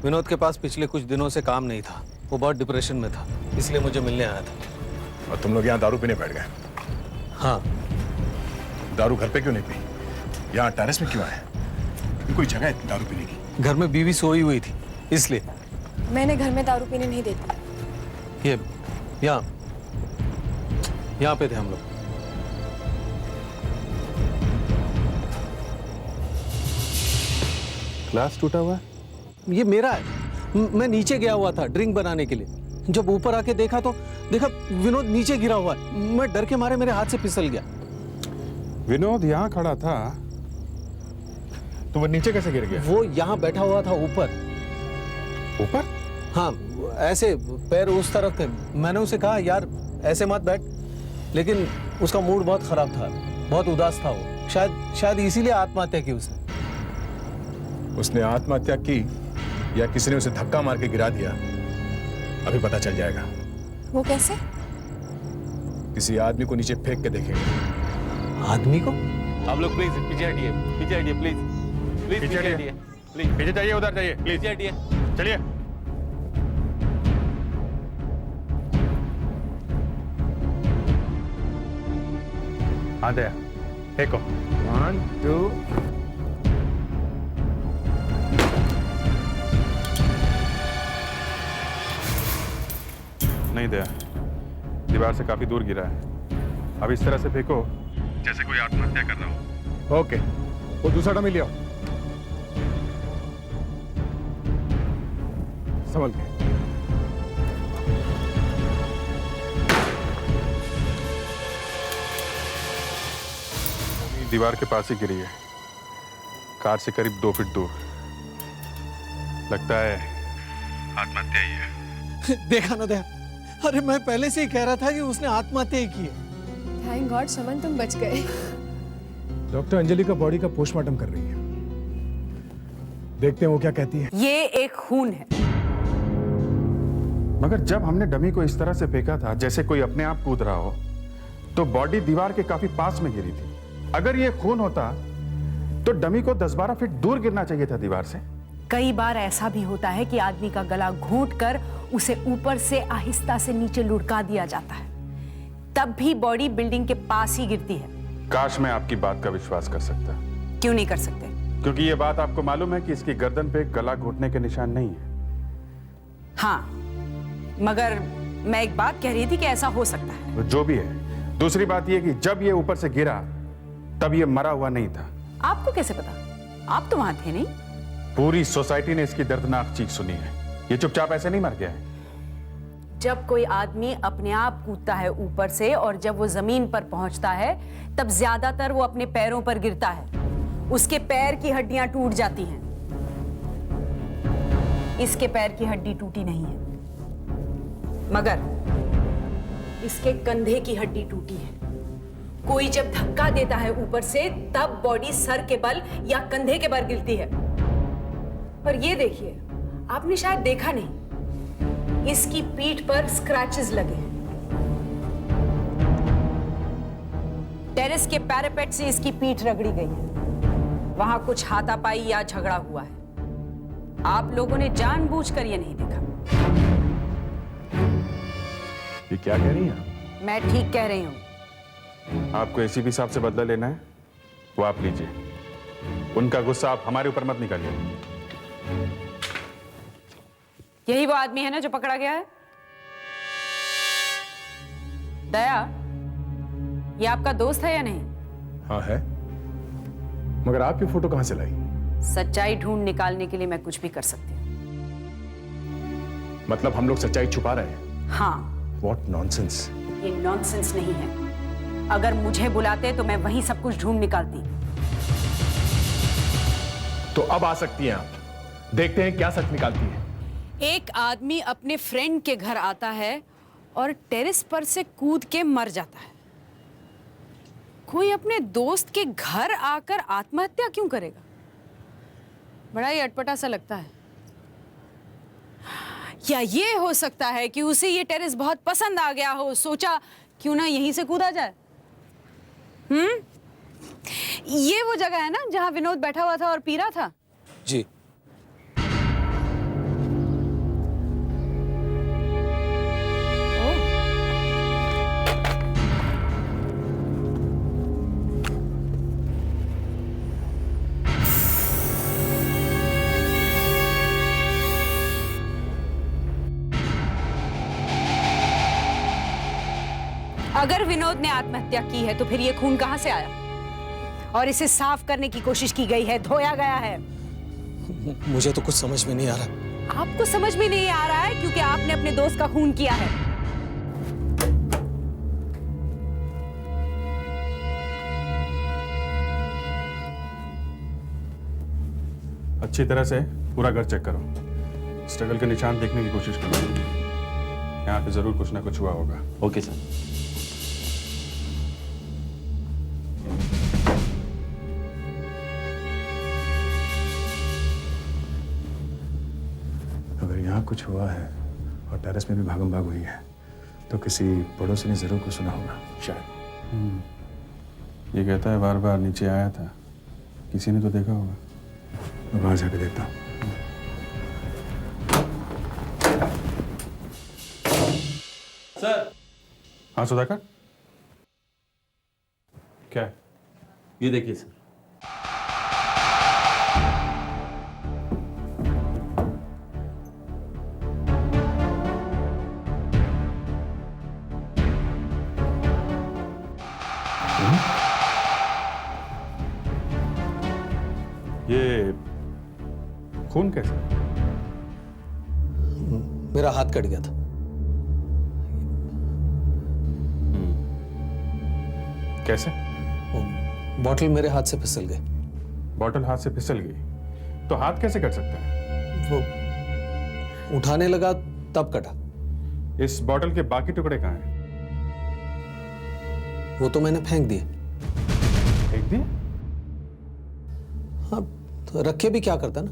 विनोद के पास पिछले कुछ दिनों से काम नहीं था, वो बहुत डिप्रेशन में था, इसलिए मुझे मिलने आया था। और तुम लोग यहाँ दारू पीने बैठ गए? हाँ। दारू घर पे क्यों नहीं पी? यहाँ टेरेस में क्यों आए? कोई जगह है दारू पीने की? घर में बीवी सोई हुई थी इसलिए। मैंने घर में दारू पीने नहीं देती। ये यहाँ पे थे हम लोग। ग्लास टूटा हुआ है? ये मेरा है। मैं नीचे गया हुआ था ड्रिंक बनाने के लिए। जब ऊपर आके देखा तो देखा विनोद नीचे गिरा हुआ है। मैं डर के मारे मेरे हाथ से फिसल गया। विनोद यहाँ खड़ा था तो वो नीचे कैसे गिर गया? वो यहाँ बैठा हुआ था ऊपर। ऊपर? हाँ, ऐसे पैर उस तरफ थे। मैंने उसे कहा यार ऐसे मत बैठ, लेकिन उसका मूड बहुत खराब था, बहुत उदास था वो। शायद इसीलिए आत्महत्या की उसने। उसने आत्महत्या की या किसी ने उसे धक्का मार के गिरा दिया, अभी पता चल जाएगा। वो कैसे? किसी आदमी को नीचे फेंक के देखेंगे। आदमी को? आप लोग प्लीज पीछे हटिए, पीछे हटिए प्लीज। प्लीज पीछे हटिए, प्लीज पीछे जाइए, उधर जाइए प्लीज। पीछे हटिए, चलिए। हाँ दया, फेंको। 1 2। नहीं दया, दीवार से काफी दूर गिरा है। अब इस तरह से फेंको जैसे कोई आत्महत्या कर रहा हो। ओके, वो दूसरा डमी ले आओ। संभल के। दीवार के पास ही गिरी है, कार से करीब 2 फीट दूर। लगता है आत्महत्या ही है। देखा ना दया, अरे मैं पहले से ही कह रहा था कि उसने आत्महत्या ही की है। थैंक गॉड समन तुम बच गए। डॉक्टर अंजलि का बॉडी का पोस्टमार्टम कर रही है, देखते हैं वो क्या कहती है। ये एक खून है। मगर जब हमने डमी को इस तरह से फेंका था जैसे कोई अपने आप कूद रहा हो, तो बॉडी दीवार के काफी पास में गिरी थी। अगर ये खून होता तो डमी को 10-12 फीट दूर गिरना चाहिए था दीवार से। कई बार ऐसा भी होता है कि आदमी का गला घोंटकर उसे ऊपर से आहिस्ता से नीचे लुढ़का दिया जाता है, तब भी बॉडी बिल्डिंग के पास ही गिरती है। काश मैं आपकी बात का विश्वास कर सकता। क्यों नहीं कर सकते? क्योंकि ये बात आपको मालूम है कि इसकी गर्दन पे गला घोटने के निशान नहीं है। हाँ, मगर मैं एक बात कह रही थी कि ऐसा हो सकता है। जो भी है, दूसरी बात ये कि जब ये ऊपर से गिरा तब ये मरा हुआ नहीं था। आपको कैसे पता? आप तो वहां थे नहीं। पूरी सोसाइटी ने इसकी दर्दनाक चीख सुनी है। ये चुपचाप ऐसे नहीं मर गया है। जब कोई आदमी अपने आप कूदता है ऊपर से और जब वो जमीन पर पहुंचता है तब ज्यादातर वो अपने पैरों पर गिरता है। उसके पैर की हड्डियां टूट जाती हैं। इसके पैर की हड्डी टूटी नहीं है, मगर इसके कंधे की हड्डी टूटी है। कोई जब धक्का देता है ऊपर से तब बॉडी सर के बल या कंधे के बल गिरती है। पर ये देखिए, आपने शायद देखा नहीं, इसकी पीठ पर स्क्रैचेस लगे हैं। टेरेस के पैरापेट से इसकी पीठ रगड़ी गई है। वहां कुछ हाथापाई या झगड़ा हुआ है। आप लोगों ने जानबूझकर ये नहीं देखा। ये क्या कह रही है? मैं ठीक कह रही हूं। आपको एसीपी साहब से बदला लेना है, वो आप लीजिए। उनका गुस्सा आप हमारे ऊपर मत निकालिए। यही वो आदमी है ना जो पकड़ा गया है? दया, ये आपका दोस्त है या नहीं? हाँ है। मगर आप ये फोटो कहां से लाई? सच्चाई ढूंढ निकालने के लिए मैं कुछ भी कर सकती हूँ। मतलब हम लोग सच्चाई छुपा रहे हैं? हाँ। What nonsense? ये नॉनसेंस नहीं है। अगर मुझे बुलाते तो मैं वहीं सब कुछ ढूंढ निकालती। तो अब आ सकती हैं आप, देखते हैं क्या सच निकालती है। एक आदमी अपने फ्रेंड के घर आता है और टेरेस पर से कूद के मर जाता है। कोई अपने दोस्त के घर आकर आत्महत्या क्यों करेगा? बड़ा ही अटपटा सा लगता है। या ये हो सकता है कि उसे ये टेरेस बहुत पसंद आ गया हो, सोचा क्यों ना यहीं से कूदा जाए। ये वो जगह है ना जहां विनोद बैठा हुआ था और पी रहा था? जी। अगर विनोद ने आत्महत्या की है तो फिर ये खून कहां से आया? और इसे साफ करने की कोशिश की गई है, धोया गया है। मुझे तो कुछ समझ में नहीं आ रहा। आपको समझ में नहीं आ रहा है क्योंकि आपने अपने दोस्त का खून किया है। अच्छी तरह से पूरा घर चेक करो, स्ट्रगल के निशान देखने की कोशिश करो। यहाँ पे जरूर कुछ ना कुछ हुआ होगा। Okay sir. अगर यहाँ कुछ हुआ है और टेरेस में भी भागम भाग हुई है तो किसी पड़ोसी ने जरूर कुछ सुना होगा शायद। ये कहता है बार बार नीचे आया था, किसी ने तो देखा होगा। मैं वहां जाके देखता हूँ। सर। हाँ सुधाकर, क्या है? ये देखिए सर। ये खून कैसे? मेरा हाथ कट गया था। कैसे? बॉटल मेरे हाथ से फिसल गई। बॉटल हाथ से फिसल गई तो हाथ कैसे कट सकता है? वो उठाने लगा तब कटा। इस बॉटल के बाकी टुकड़े कहाँ हैं? वो तो मैंने फेंक दिए। फेंक दिए? हाँ, तो रखे भी क्या करता ना।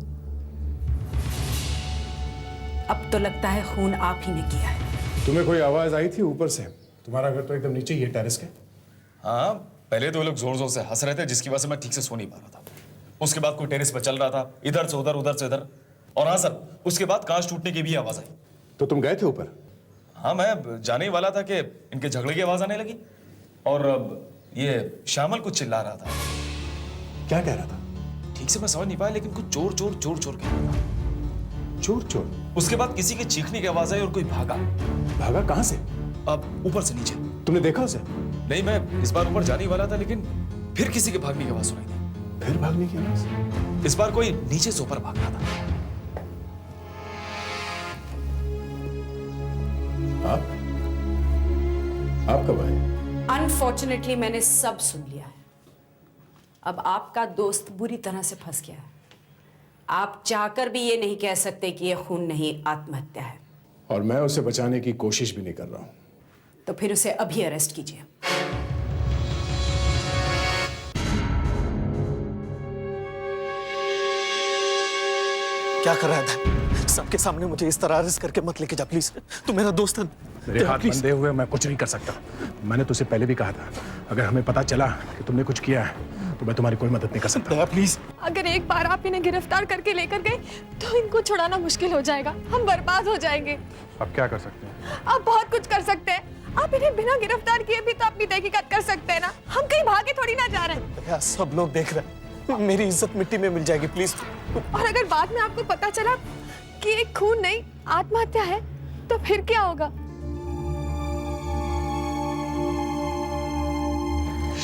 अब तो लगता है खून आप ही ने किया है। तुम्हें कोई आवाज आई थी ऊपर से? तुम्हारा घर तो एकदम नीचे ही है टेरेस के। हाँ, पहले तो वो लोग जोर जोर से हंस रहे थे जिसकी वजह से मैं ठीक से सो नहीं पा रहा था। उसके बाद कोई टेरेस पर चल रहा था, इधर से उधर, उधर से इधर। और हाँ सर, उसके बाद कांच टूटने की भी आवाज आई। तो तुम गए थे ऊपर? हाँ, मैं जाने ही वाला था कि इनके झगड़े की आवाज आने लगी और ये श्यामल कुछ चिल्ला रहा था। क्या कह रहा था? ठीक से मैं समझ नहीं पाया, लेकिन कुछ चोर चोर चोर चोर कह रहा था। चोर चोर? उसके बाद किसी के चीखने की आवाज आई और कोई भागा। भागा कहां से? अब ऊपर से नीचे। तुमने देखा उसे? नहीं, मैं इस बार ऊपर जाने ही वाला था, लेकिन फिर किसी के भागने की आवाज सुनाई दी। फिर भागने की आवाज? इस बार कोई नीचे से ऊपर भाग रहा था। आप कब आए? अनफॉर्चुनेटली मैंने सब सुन लिया है। अब आपका दोस्त बुरी तरह से फंस गया है। आप चाहकर भी ये नहीं कह सकते कि ये खून नहीं, आत्महत्या है। और मैं उसे बचाने की कोशिश भी नहीं कर रहा हूं। तो फिर उसे अभी अरेस्ट कीजिए। क्या कर रहा है? सबके सामने मुझे इस तरह अरेस्ट करके मत लेके जा प्लीज। तू मेरा दोस्त है। मेरे हाथ बंधे हुए मैं कुछ नहीं कर सकता। मैंने तुझसे पहले भी कहा था, अगर हमें पता चला कि तुमने कुछ किया है तो मैं तुम्हारी कोई मदद नहीं कर सकता। प्लीज। अगर एक बार आप इन्हें गिरफ्तार करके लेकर गए तो इनको छुड़ाना मुश्किल हो जाएगा। हम बर्बाद हो जाएंगे। अब क्या कर सकते हैं? आप बहुत कुछ कर सकते हैं। आप इन्हें बिना गिरफ्तार किए भी तो अपनी तहकीकात कर सकते हैं ना। हम कहीं भागे थोड़ी ना जा रहे हैं। यार, सब लोग देख रहे हैं। मेरी इज्जत मिट्टी में मिल जाएगी प्लीज। और अगर बाद में आपको पता चला कि एक खून नहीं, आत्महत्या है, तो फिर क्या होगा?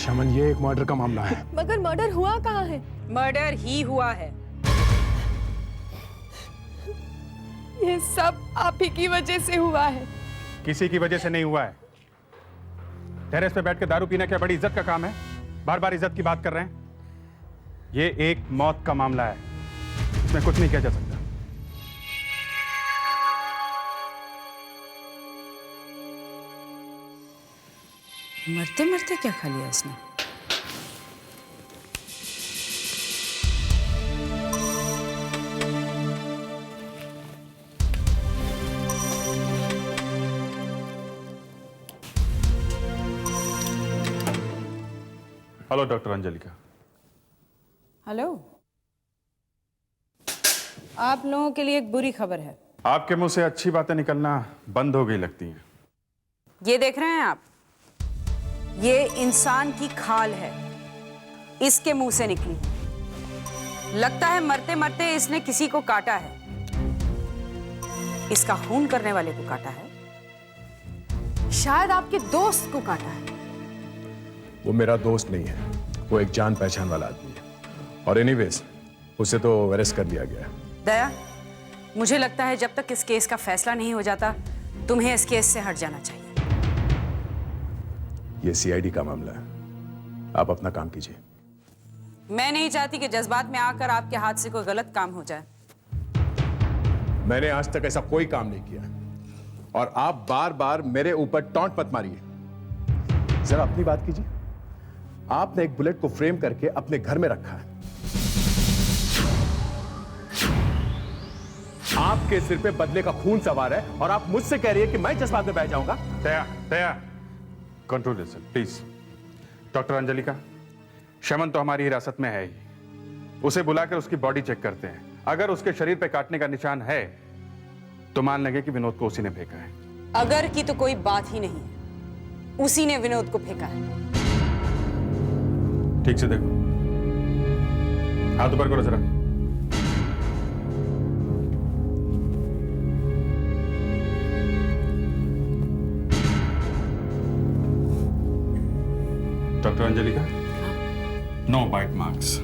शमन, ये एक मर्डर का मामला है। मगर मर्डर हुआ कहाँ है? मर्डर ही हुआ है। ये सब आप ही की वजह से हुआ है। किसी की वजह से नहीं हुआ है। टेरेस पे बैठ के दारू पीना क्या बड़ी इज्जत का काम है? बार बार इज्जत की बात कर रहे हैं। ये एक मौत का मामला है, इसमें कुछ नहीं किया जा सकता। मरते मरते क्या खा लिया इसने? Hello doctor Anjalika. हेलो, आप लोगों के लिए एक बुरी खबर है। आपके मुंह से अच्छी बातें निकलना बंद हो गई लगती हैं। ये देख रहे हैं आप, ये इंसान की खाल है, इसके मुंह से निकली। लगता है मरते मरते इसने किसी को काटा है। इसका खून करने वाले को काटा है, शायद आपके दोस्त को काटा है। वो मेरा दोस्त नहीं है, वो एक जान पहचान वाला आदमी है। और एनीवेज उसे तो अरेस्ट कर लिया गया है। दया, मुझे लगता है जब तक इस केस का फैसला नहीं हो जाता तुम्हें इस केस से हट जाना चाहिए। ये सीआईडी का मामला है, आप अपना काम कीजिए। मैं नहीं चाहती कि जज्बात में आकर आपके हाथ से कोई गलत काम हो जाए। मैंने आज तक ऐसा कोई काम नहीं किया और आप बार बार मेरे ऊपर टॉन्ट मत मारिए। जरा अपनी बात कीजिए। आपने एक बुलेट को फ्रेम करके अपने घर में रखा है। आपके सिर पे बदले का खून सवार है और आप मुझसे कह रही है कि मैं जज्बात में बह जाऊंगा। Daya, control yourself please. Doctor Anjalika, शमन तो हमारी हिरासत में है ही। उसे बुलाकर उसकी बॉडी चेक करते हैं। अगर उसके शरीर पे काटने का निशान है तो मान लगे कि विनोद को उसी ने फेंका है। अगर की तो कोई बात ही नहीं, उसी ने विनोद को फेंका है। ठीक से देखो, हाथ ऊपर करो जरा। Doctor Anjalika, no bite marks.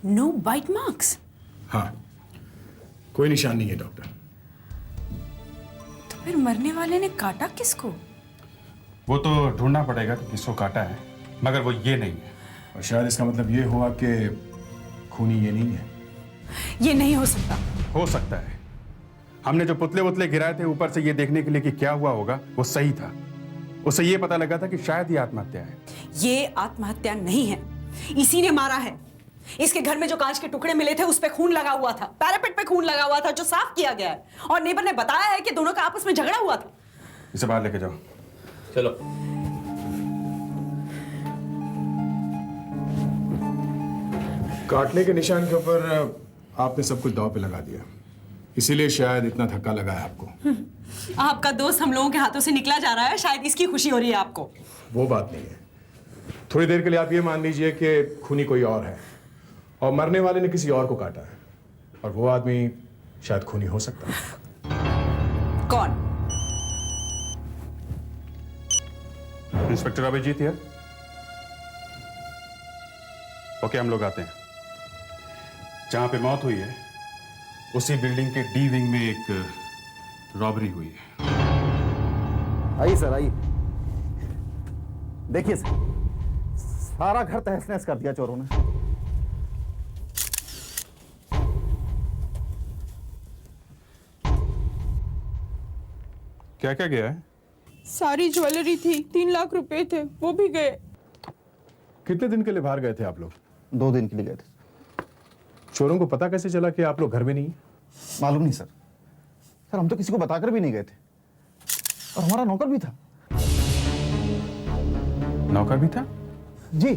No bite marks? हाँ, कोई निशान नहीं है डॉक्टर। तो फिर मरने वाले ने काटा किसको? वो तो ढूंढना पड़ेगा कि किसको काटा है, मगर वो ये नहीं है। और शायद इसका मतलब ये हुआ कि खूनी ये नहीं है। ये नहीं हो सकता। हो सकता है। हमने जो पुतले वुतले गिराए थे ऊपर से ये देखने के लिए कि क्या हुआ होगा, वो सही था। उसे ये पता लगा था कि शायद ये आत्महत्या है। ये आत्महत्या नहीं है, इसी ने मारा है। इसके घर में जो कांच के टुकड़े मिले थे उस पे खून लगा हुआ था, पैरापेट पे खून लगा हुआ था जो साफ किया गया है। और नेबर ने बताया है कि दोनों का आपस में झगड़ा हुआ था। इसे बाहर लेके जाओ। चलो। काटने के निशान के ऊपर आपने सब कुछ दांव पे लगा दिया, इसीलिए शायद इतना धक्का लगा है आपको। आपका दोस्त हम लोगों के हाथों से निकला जा रहा है, शायद इसकी खुशी हो रही है आपको। वो बात नहीं है। थोड़ी देर के लिए आप ये मान लीजिए कि खूनी कोई और है और मरने वाले ने किसी और को काटा है, और वो आदमी शायद खूनी हो सकता है। कौन? Inspector Abhijit here. ओके, हम लोग आते हैं। जहां पे मौत हुई है उसी बिल्डिंग के डी विंग में एक रॉबरी हुई है। आइए सर, आइए। देखिए सर, सारा घर तहस नहस कर दिया चोरों ने। क्या क्या गया है? सारी ज्वेलरी थी, 3 लाख रुपए थे, वो भी गए। कितने दिन के लिए बाहर गए थे आप लोग? 2 दिन के लिए गए थे। चोरों को पता कैसे चला कि आप लोग घर में नहीं? मालूम नहीं सर। सर हम तो किसी को बताकर भी नहीं गए थे, और हमारा नौकर भी था। नौकर भी था? जी।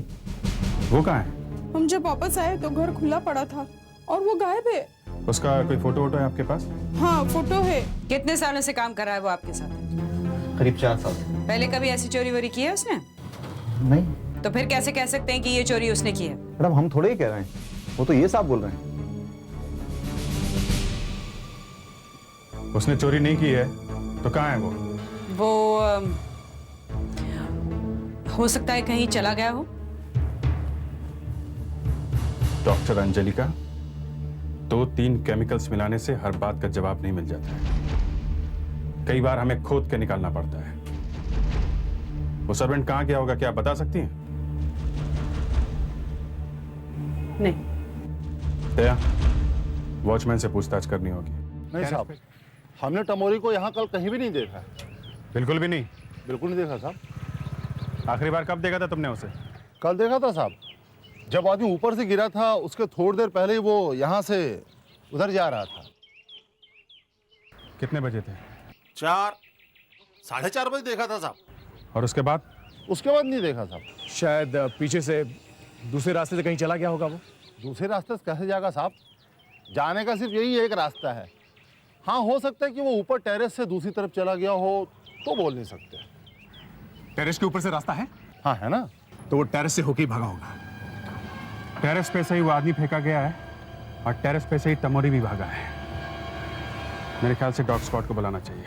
वो कहाँ है? हम जब वापस आए तो घर खुला पड़ा था और वो गायब है। उसका कोई फोटो वोटो है आपके पास? हाँ, फोटो है। कितने सालों से काम कर रहा है वो आपके साथ? करीब 4 साल। पहले कभी ऐसी चोरी वोरी की है उसने? नहीं। तो फिर कैसे कह सकते हैं कि ये चोरी उसने की है? मैडम हम थोड़े ही कह रहे हैं, वो तो ये साहब बोल रहे हैं। उसने चोरी नहीं की है तो कहाँ है वो? वो हो सकता है कहीं चला गया हो। डॉक्टर अंजलि का 2-3 केमिकल्स मिलाने से हर बात का जवाब नहीं मिल जाता है। कई बार हमें खोद के निकालना पड़ता है। वो सर्वेंट कहां गया होगा, क्या आप बता सकती हैं? नहीं। दया, वॉचमैन से पूछताछ करनी होगी। नहीं साहब, हमने टमोरी को यहाँ कल कहीं भी नहीं देखा। बिल्कुल भी नहीं? बिल्कुल नहीं देखा साहब। आखिरी बार कब देखा था तुमने उसे? कल देखा था साहब, जब आदमी ऊपर से गिरा था उसके थोड़ी देर पहले ही वो यहाँ से उधर जा रहा था। कितने बजे थे? 4, 4:30 बजे देखा था साहब। और उसके बाद? उसके बाद नहीं देखा साहब। शायद पीछे से दूसरे रास्ते से कहीं चला गया होगा वो। दूसरे रास्ते से कैसे जाएगा साहब? जाने का सिर्फ यही एक रास्ता है। हाँ, हो सकता है कि वो ऊपर टेरेस से दूसरी तरफ चला गया हो, तो बोल नहीं सकते। टेरेस के ऊपर से रास्ता है? हाँ है ना। तो वो टेरेस से होके ही भागा होगा। टेरेस पे से ही वो आदमी फेंका गया है और टेरेस पे से ही टमोरी भी भागा है। मेरे ख्याल से डॉग स्क्वाड को बुलाना चाहिए।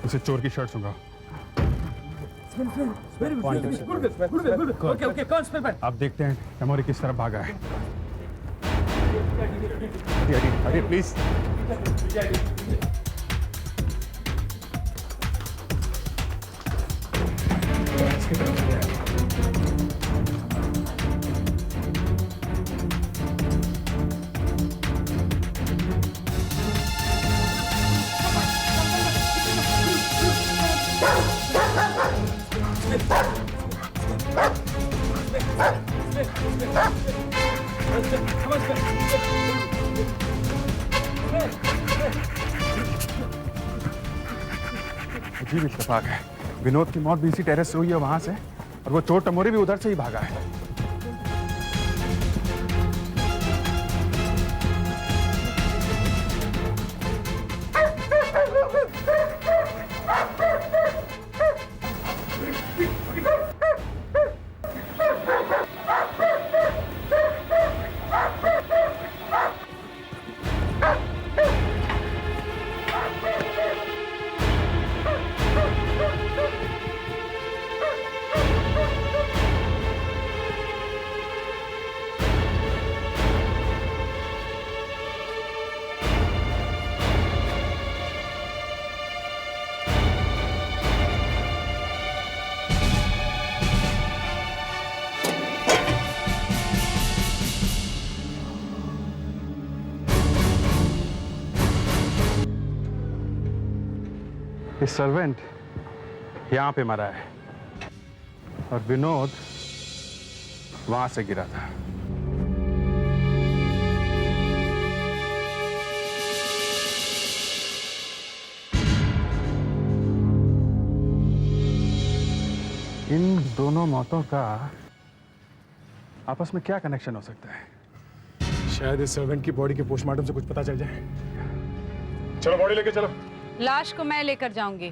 इसे चोर की शर्ट सुंगा। अब देखते हैं टमोरी किस तरफ भागा है। अरे प्लीज। अजीब इत्तेफाक है, विनोद की मौत भी इसी टेरेस से हुई है वहां से, और वो चोर टमोरी भी उधर से ही भागा है। ये सर्वेंट यहाँ पे मरा है और विनोद वहां से गिरा था। इन दोनों मौतों का आपस में क्या कनेक्शन हो सकता है? शायद इस सर्वेंट की बॉडी के पोस्टमार्टम से कुछ पता चल जाए। चलो बॉडी लेके चलो। लाश को मैं लेकर जाऊंगी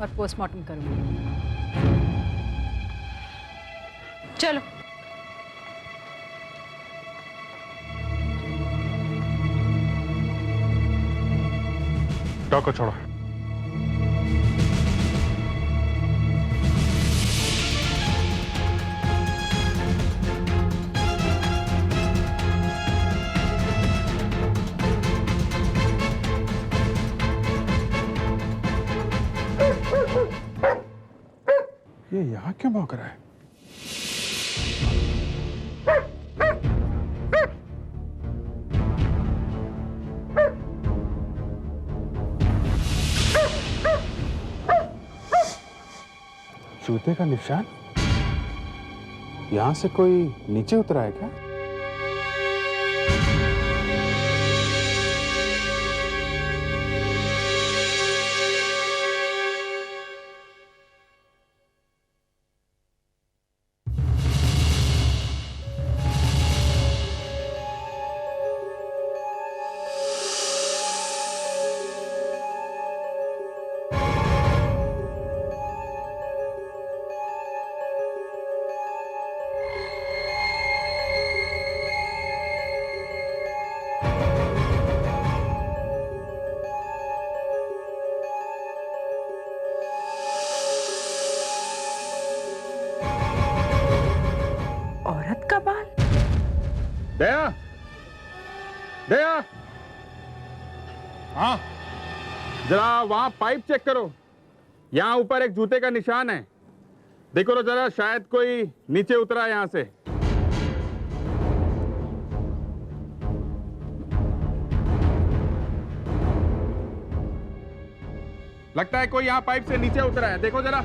और पोस्टमार्टम करूंगी। चलो। डॉग को छोड़ो। ये यहाँ क्यों भौंक रहा है? जूते का निशान? यहां से कोई नीचे उतरा है क्या? दया, दया, हाँ जरा वहां पाइप चेक करो। यहाँ ऊपर एक जूते का निशान है, देखो तो जरा, शायद कोई नीचे उतरा है यहाँ से। लगता है कोई यहाँ पाइप से नीचे उतरा है, देखो जरा।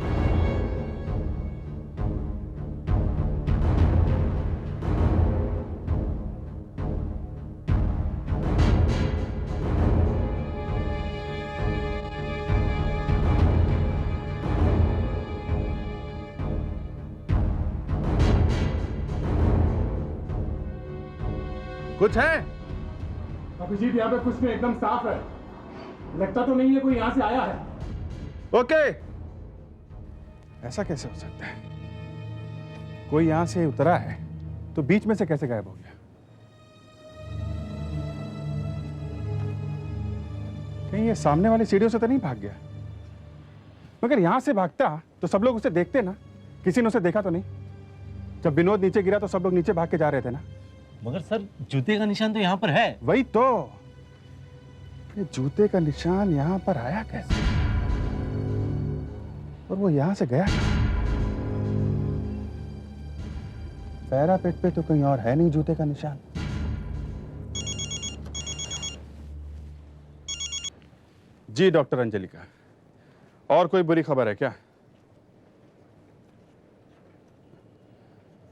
कुछ है? अभिजीत, यहाँ पे कुछ नहीं, एकदम साफ है। लगता तो नहीं है कोई यहाँ से आया है। ओके, ऐसा कैसे हो सकता है? कोई यहां से उतरा है तो बीच में से कैसे गायब हो गया? कहीं ये सामने वाली सीढ़ियों से तो नहीं भाग गया? मगर यहां से भागता तो सब लोग उसे देखते ना। किसी ने उसे देखा तो नहीं? जब विनोद नीचे गिरा तो सब लोग नीचे भाग के जा रहे थे ना। मगर सर, जूते का निशान तो यहाँ पर है। वही तो, ये जूते का निशान यहाँ पर आया कैसे और वो यहां से गया? पैरा पेट पे तो कहीं और है नहीं जूते का निशान। जी डॉक्टर अंजलिका, और कोई बुरी खबर है क्या?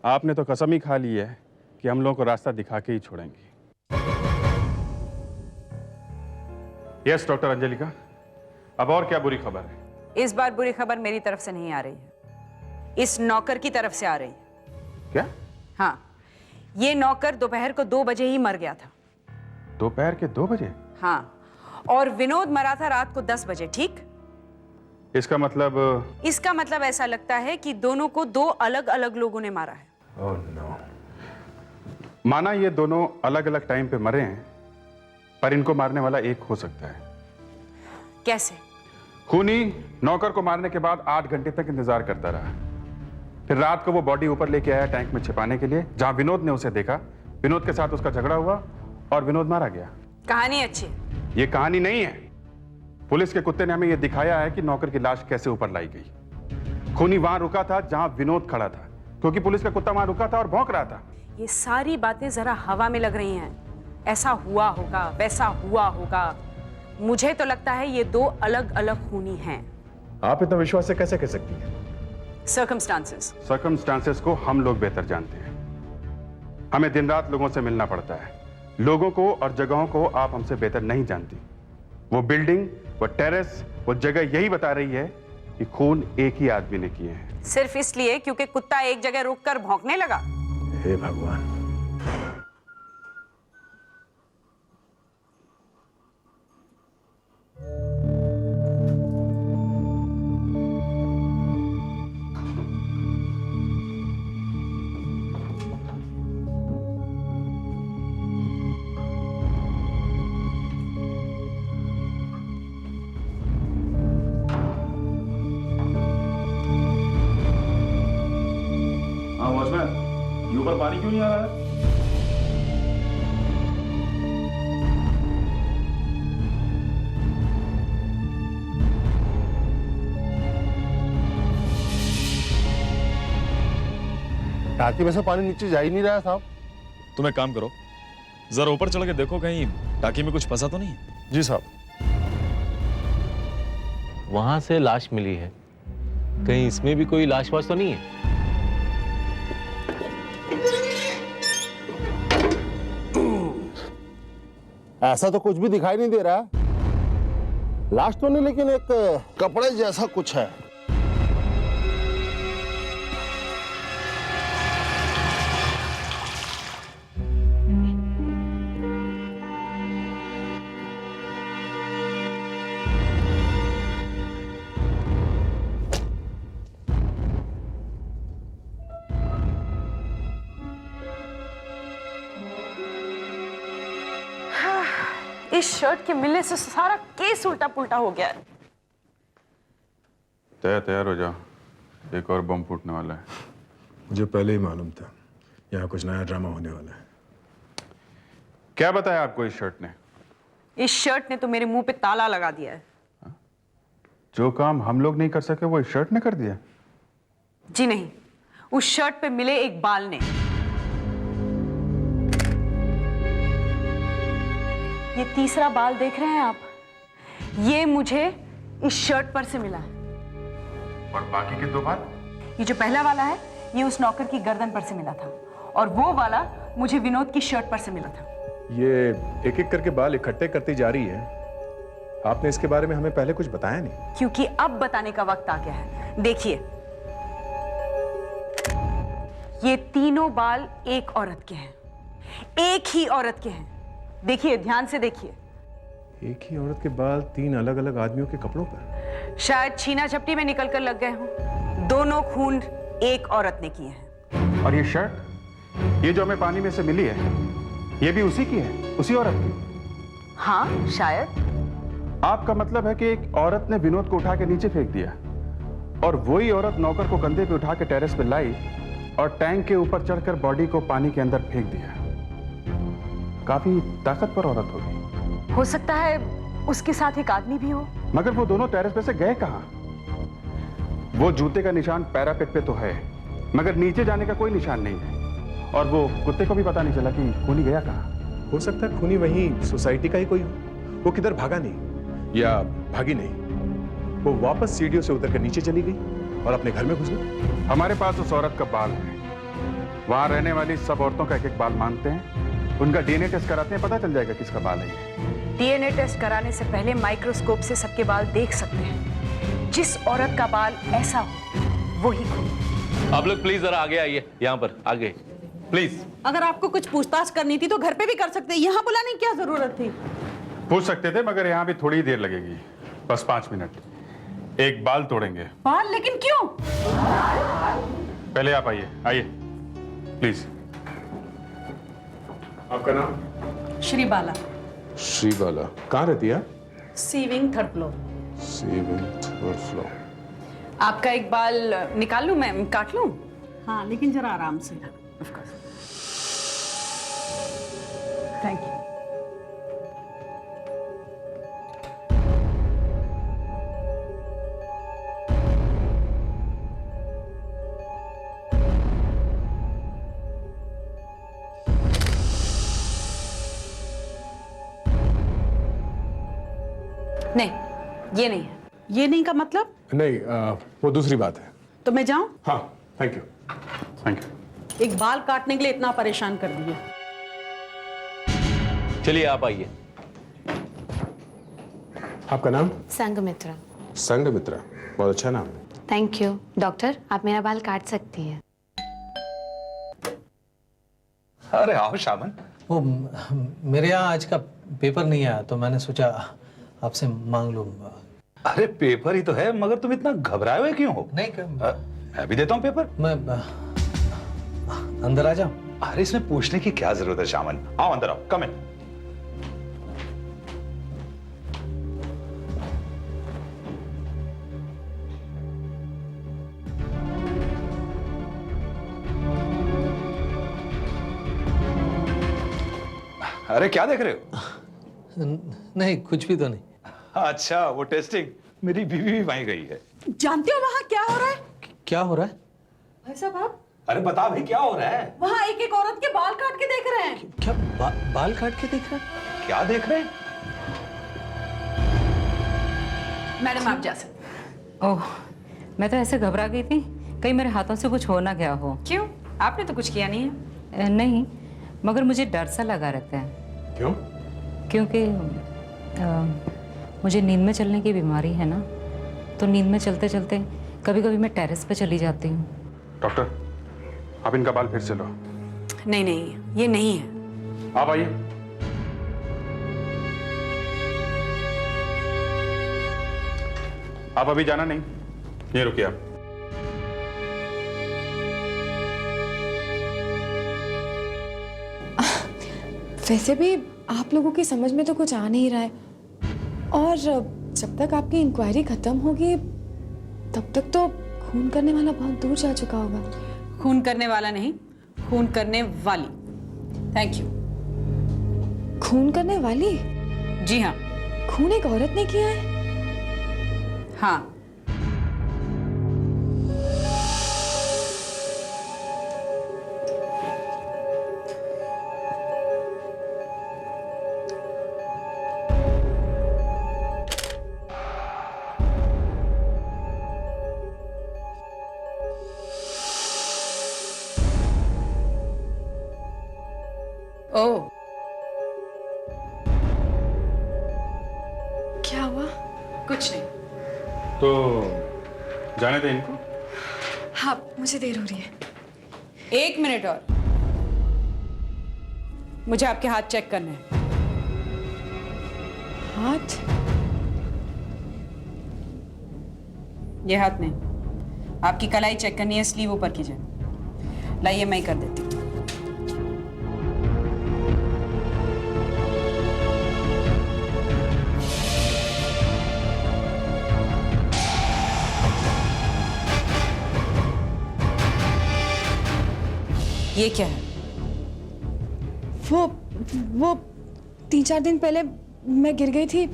आपने तो कसम ही खा ली है कि हम लोगों को रास्ता दिखा के ही छोड़ेंगे। यस डॉक्टर अंजलिका, अब और क्या बुरी खबर है? इस बार बुरी खबर मेरी तरफ से नहीं आ रही है, इस नौकर की तरफ से आ रही है। क्या? हाँ, ये नौकर दोपहर को 2 बजे ही मर गया था। दोपहर के 2 बजे? हाँ, और विनोद मरा था रात को 10 बजे, ठीक? इसका मतलब? इसका मतलब ऐसा लगता है कि दोनों को 2 अलग अलग लोगों ने मारा है। Oh no. माना ये दोनों अलग अलग टाइम पे मरे हैं, पर इनको मारने वाला एक हो सकता है। कैसे? खूनी नौकर को मारने के बाद 8 घंटे तक इंतजार करता रहा, फिर रात को वो बॉडी ऊपर लेके आया टैंक में छिपाने के लिए, जहां विनोद ने उसे देखा। विनोद के साथ उसका झगड़ा हुआ और विनोद मारा गया। कहानी अच्छी। ये कहानी नहीं है। पुलिस के कुत्ते ने हमें यह दिखाया है कि नौकर की लाश कैसे ऊपर लाई गई। खूनी वहां रुका था जहां विनोद खड़ा था, क्योंकि पुलिस का कुत्ता वहां रुका था और भौंक रहा था। ये सारी बातें जरा हवा में लग रही हैं। ऐसा हुआ होगा, वैसा हुआ होगा। मुझे तो लगता है ये 2 अलग अलग खूनी हैं। आप इतना विश्वास से कैसे कह सकती हैं? सर्कमस्टांसेस को हम लोग बेहतर जानते हैं। हमें दिन रात लोगों से मिलना पड़ता है। लोगों को और जगहों को आप हमसे बेहतर नहीं जानती। वो बिल्डिंग, वो टेरेस, वो जगह यही बता रही है कि खून एक ही आदमी ने किए हैं। सिर्फ इसलिए क्योंकि कुत्ता एक जगह रुककर भौंकने लगा? हे भगवान। ऊपर पानी क्यों नहीं आ रहा है? टाकी में से पानी नीचे जा ही नहीं रहा साहब। तुम एक काम करो, जरा ऊपर चढ़ के देखो कहीं टाकी में कुछ फंसा तो नहीं। जी साहब। वहां से लाश मिली है, कहीं इसमें भी कोई लाश वाश तो नहीं है? ऐसा तो कुछ भी दिखाई नहीं दे रहा। लाश तो नहीं, लेकिन एक कपड़े जैसा कुछ है। इस शर्ट के मिलने से सारा केस उल्टा पुल्टा हो गया है। तैयार हो जाओ, एक और बम फूटने वाला है। मुझे पहले ही मालूम था यहाँ कुछ नया ड्रामा होने वाला है। क्या बताया आपको इस शर्ट ने? इस शर्ट ने तो मेरे मुंह पे ताला लगा दिया है। जो काम हम लोग नहीं कर सके वो इस शर्ट ने कर दिया? जी नहीं, उस शर्ट पे मिले एक बाल ने। ये तीसरा बाल देख रहे हैं आप, ये मुझे इस शर्ट पर से मिला है। और बाकी के 2 बाल? ये जो पहला वाला है ये उस नौकर की गर्दन पर से मिला था, और वो वाला मुझे विनोद की शर्ट पर से मिला था। ये एक एक करके बाल इकट्ठे करती जा रही है। आपने इसके बारे में हमें पहले कुछ बताया नहीं। क्योंकि अब बताने का वक्त आ गया है। देखिए, ये तीनों बाल एक औरत के हैं, एक ही औरत के हैं। देखिए, ध्यान से देखिए। एक ही औरत के बाल 3 अलग-अलग आदमियों के कपड़ों पर? शायद छीना झपटी में निकल कर लग गए हों। दोनों खून एक औरत ने किए हैं। और ये शर्ट, ये जो हमें पानी में से मिली है, ये भी उसी की है, उसी औरत की? हाँ, शायद। आपका मतलब है कि एक औरत ने विनोद को उठा के नीचे फेंक दिया, और वही औरत नौकर को कंधे पे उठा के टेरेस पे लाई और टैंक के ऊपर चढ़कर बॉडी को पानी के अंदर फेंक दिया। काफी ताकतवर औरत होगी। हो सकता है उसके साथ एक आदमी भी हो। मगर वो दोनों टेरेस पे से गए कहां? वो जूते का निशान पैरापेट पे तो है, मगर नीचे जाने का कोई निशान नहीं है। और वो कुत्ते को भी पता नहीं चला कि खूनी गया कहां। हो सकता है खूनी वहीं सोसाइटी का ही कोई हो। वो किधर भागा नहीं या भागी नहीं, वो वापस सीढ़ियों से उतर कर नीचे चली गई और अपने घर में घुस गई। हमारे पास उस औरत का बाल है। वहां रहने वाली सब औरतों का एक बाल मांगते हैं, उनका डीएनए टेस्ट कराते हैं, पता चल जाएगा किसका बाल है। डीएनए टेस्ट कराने से पहले माइक्रोस्कोप से सबके बाल देख सकते हैं। जिस औरत का बाल ऐसा हो, वो ही खून। आप लोग प्लीज जरा आगे आइए, यहाँ पर आगे प्लीज। अगर आपको कुछ पूछताछ करनी थी तो घर पे भी कर सकते, यहाँ बुलाने की क्या जरूरत थी? पूछ सकते थे, मगर यहाँ भी थोड़ी देर लगेगी, बस 5 मिनट। एक बाल तोड़ेंगे। बाल? लेकिन क्यों? पहले आप आइए, आइए प्लीज। आपका नाम? श्री बाला। श्री बाला। कहाँ रहती है? सी विंग 3rd फ्लोर। सी विंग 3rd फ्लोर। आपका एक बाल निकाल लूं, मैं काट लूं? हाँ, लेकिन जरा आराम से। Thank you. नहीं, ये नहीं है। ये नहीं का मतलब? नहीं, वो दूसरी बात है। तो मैं जाऊं? हाँ, थैंक यू। Thank you. एक बाल काटने के लिए इतना परेशान कर दिया। चलिए आप आइए। आपका नाम? संघमित्रा। संघमित्रा, बहुत अच्छा नाम। Thank you. डॉक्टर, आप मेरा बाल काट सकती हैं। अरे आओ शामन। वो मेरे यहाँ आज का पेपर नहीं आया तो मैंने सोचा आपसे मांग लूं। अरे पेपर ही तो है, मगर तुम इतना घबराए हुए क्यों हो? नहीं, मैं भी देता हूँ पेपर। मैं अंदर आ जाऊं? अरे इसमें पूछने की क्या जरूरत है शामन, आओ अंदर आओ, कम इन। अरे क्या देख रहे हो? नहीं, कुछ भी तो नहीं। अच्छा, वो टेस्टिंग, मेरी बीवी भी वहीं गई है। जानते हो वहाँ क्या हो रहा है? क्या हो रहा है? भाई साहब आप अरे बता भाई क्या हो रहा है? वहाँ एक एक औरत के बाल काट के देख रहे हैं। क्या बाल काट के देख रहे हैं? क्या देख रहे हैं? मैडम आप जा सकते। ओह, मैं तो ऐसे घबरा गई थी कहीं मेरे हाथों से कुछ हो ना गया हो। क्यों? आपने तो कुछ किया नहीं है। नहीं, मगर मुझे डर सा लगा रहता है। क्यों? क्योंकि मुझे नींद में चलने की बीमारी है ना, तो नींद में चलते चलते कभी कभी मैं टेरेस पे चली जाती हूँ। डॉक्टर, आप इनका बाल फिर से लो। नहीं नहीं, ये नहीं है। आप आइए। आप अभी जाना नहीं, ये रुकिए आप। वैसे भी आप लोगों की समझ में तो कुछ आ नहीं रहा है, और जब तक आपकी इंक्वायरी खत्म होगी तब तक तो खून करने वाला बहुत दूर जा चुका होगा। खून करने वाला नहीं, खून करने वाली। Thank you. खून करने वाली? जी हाँ। खून एक औरत ने किया है? हाँ। ओह, क्या हुआ? कुछ नहीं। तो जाने दे इनको। हाँ, मुझे देर हो रही है। 1 मिनट और, मुझे आपके हाथ चेक करने हैं। हाथ? ये हाथ नहीं, आपकी कलाई चेक करनी है, स्लीव ऊपर कीजिए। लाइए, मैं ही कर देती हूँ। ये क्या है? वो 3-4 दिन पहले मैं गिर गई थी,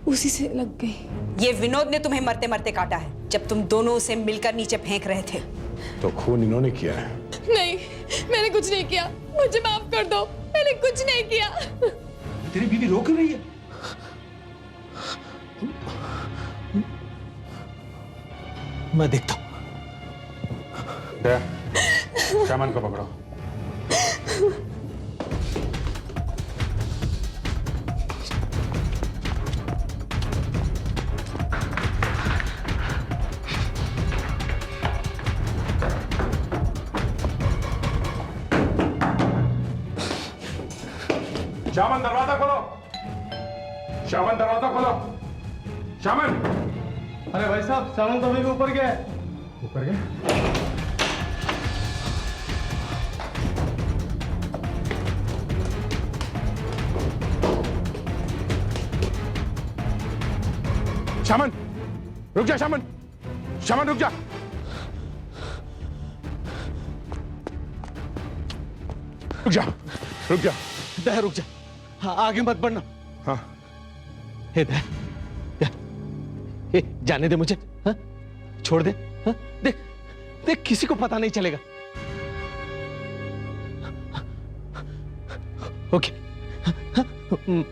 उसी से लग गई। ये विनोद ने तुम्हें मरते मरते काटा है, जब तुम दोनों उसे मिलकर नीचे फेंक रहे थे। तो खून इन्होंने किया है? नहीं, मैंने कुछ नहीं किया, मुझे माफ कर दो, मैंने कुछ नहीं किया। तेरी बीवी रो क्यों रही है? मैं देखता हूं। सामान को पकड़ो। शामन, दरवाजा खोलो। शामन, दरवाजा खोलो। शामन। अरे भाई साहब, सामान तो अभी भी ऊपर गया है। ऊपर गया? शामन, रुक जा। शामन, शामन रुक जा। रुक जा, रुक जा। दया रुक जा। हाँ, आगे मत बढ़ना। हाँ। हे दया, जाने दे मुझे। हाँ? छोड़ दे। हाँ? देख देख, किसी को पता नहीं चलेगा। ओके, हाँ?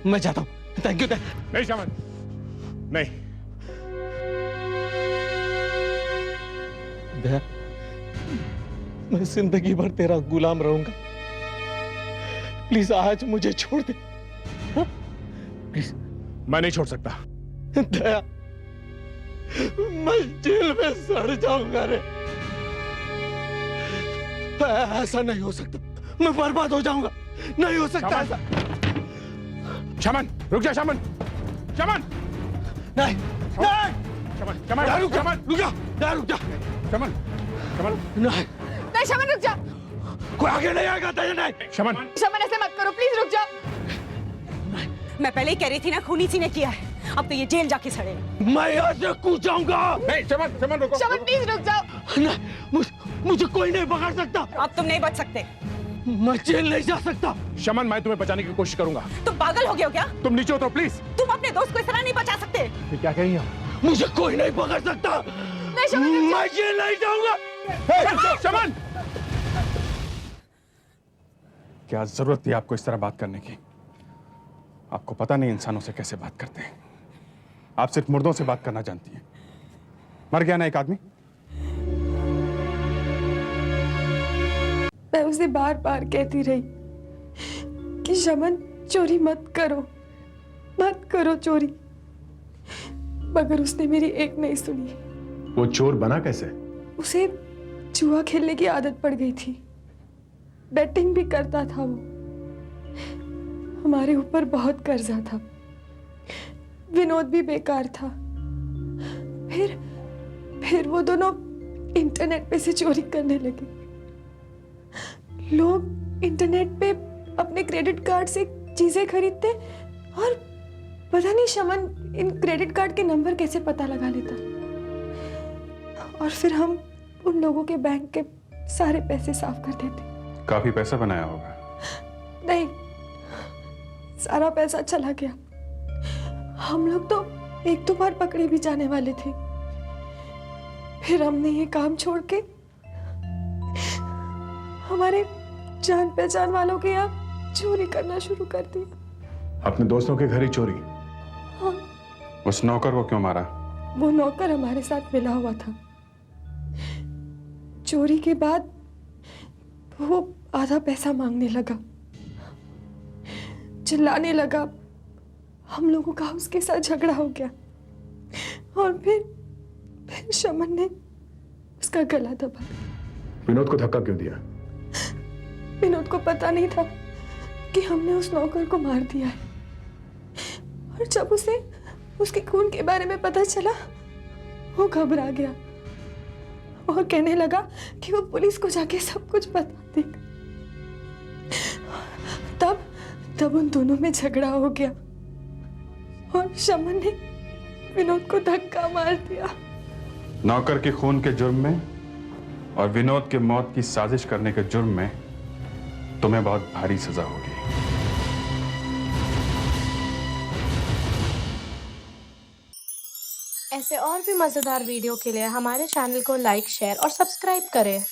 मैं जाता हूं। थैंक यू दया। नहीं शामन, नहीं। दया, मैं जिंदगी भर तेरा गुलाम रहूंगा। प्लीज आज मुझे छोड़ दे। हाँ? प्लीज। मैं नहीं छोड़ सकता। दया, मैं जेल में सड़ जाऊंगा रे। ऐसा नहीं हो सकता, मैं बर्बाद हो जाऊंगा। नहीं हो सकता ऐसा। शामन, रुक जा। Shaman, shaman. नहीं, नहीं। शामन, शामन, रुक जा। रुक जा, रुक जा। Shaman, shaman. नहीं, नहीं शमन, रुक जा। कोई आगे नहीं आएगा। दया नहीं। शामन, शमन, ऐसे मत करो, प्लीज रुक जाओ। मैं पहले ही कह रही थी ना, खून इसी ने किया है। अब तो ये जेल जाके सड़ेगा। मैं यहाँ से कूद जाऊंगा। नहीं शमन, शमन रुको। शमन प्लीज रुक जाओ। नहीं, मुझे कोई नहीं पकड़ सकता। अब तुम नहीं बच सकते। मैं जेल नहीं जा सकता। शमन, मैं तुम्हें बचाने की कोशिश करूंगा। तुम पागल हो गए हो क्या? तुम नीचे उतरो प्लीज। तुम अपने दोस्त को इस तरह नहीं बचा सकते। ये क्या कह रही हो? मुझे कोई नहीं पकड़ सकता। नहीं शमन, मैं जेल नहीं जाऊंगा। शमन, क्या जरूरत थी आपको इस तरह बात करने की? आपको पता नहीं इंसानों से कैसे बात करते हैं। आप सिर्फ मुर्दों से बात करना जानती हैं। मर गया ना एक आदमी। मैं उसे बार बार कहती रही कि शमन, चोरी मत करो चोरी, मगर उसने मेरी एक नहीं सुनी। वो चोर बना कैसे? उसे जुआ खेलने की आदत पड़ गई थी, बेटिंग भी करता था वो। हमारे ऊपर बहुत कर्जा था, विनोद भी बेकार था। फिर वो दोनों इंटरनेट पे से चोरी करने लगे। लोग इंटरनेट पे अपने क्रेडिट कार्ड से चीजें खरीदते और पता नहीं शमन इन क्रेडिट कार्ड के नंबर कैसे पता लगा लेता, और फिर हम उन लोगों के बैंक के सारे पैसे साफ कर देते। काफी पैसा बनाया होगा। नहीं, सारा पैसा चला गया। हम लोग तो एक दो बार पकड़े भी जाने वाले थे। फिर हमने ये काम छोड़ के हमारे जान पहचान वालों के यहाँ चोरी करना शुरू कर दिया। अपने दोस्तों के घर ही चोरी? हाँ। उस नौकर को क्यों मारा? वो नौकर हमारे साथ मिला हुआ था। चोरी के बाद वो आधा पैसा मांगने लगा, चिल्लाने लगा। हम लोगों का उसके साथ झगड़ा हो गया और फिर शमन ने उसका गला दबा। विनोद को धक्का क्यों दिया? विनोद को पता नहीं था कि हमने उस नौकर को मार दिया है, और जब उसे उसके खून के बारे में पता चला वो घबरा गया और कहने लगा कि वो पुलिस को जाके सब कुछ बता देगा। तब उन दोनों में झगड़ा हो गया और शमन ने विनोद को धक्का मार दिया। नौकर के खून के जुर्म में और विनोद के मौत की साजिश करने के जुर्म में तुम्हें बहुत भारी सजा होगी। ऐसे और भी मजेदार वीडियो के लिए हमारे चैनल को लाइक, शेयर और सब्सक्राइब करें।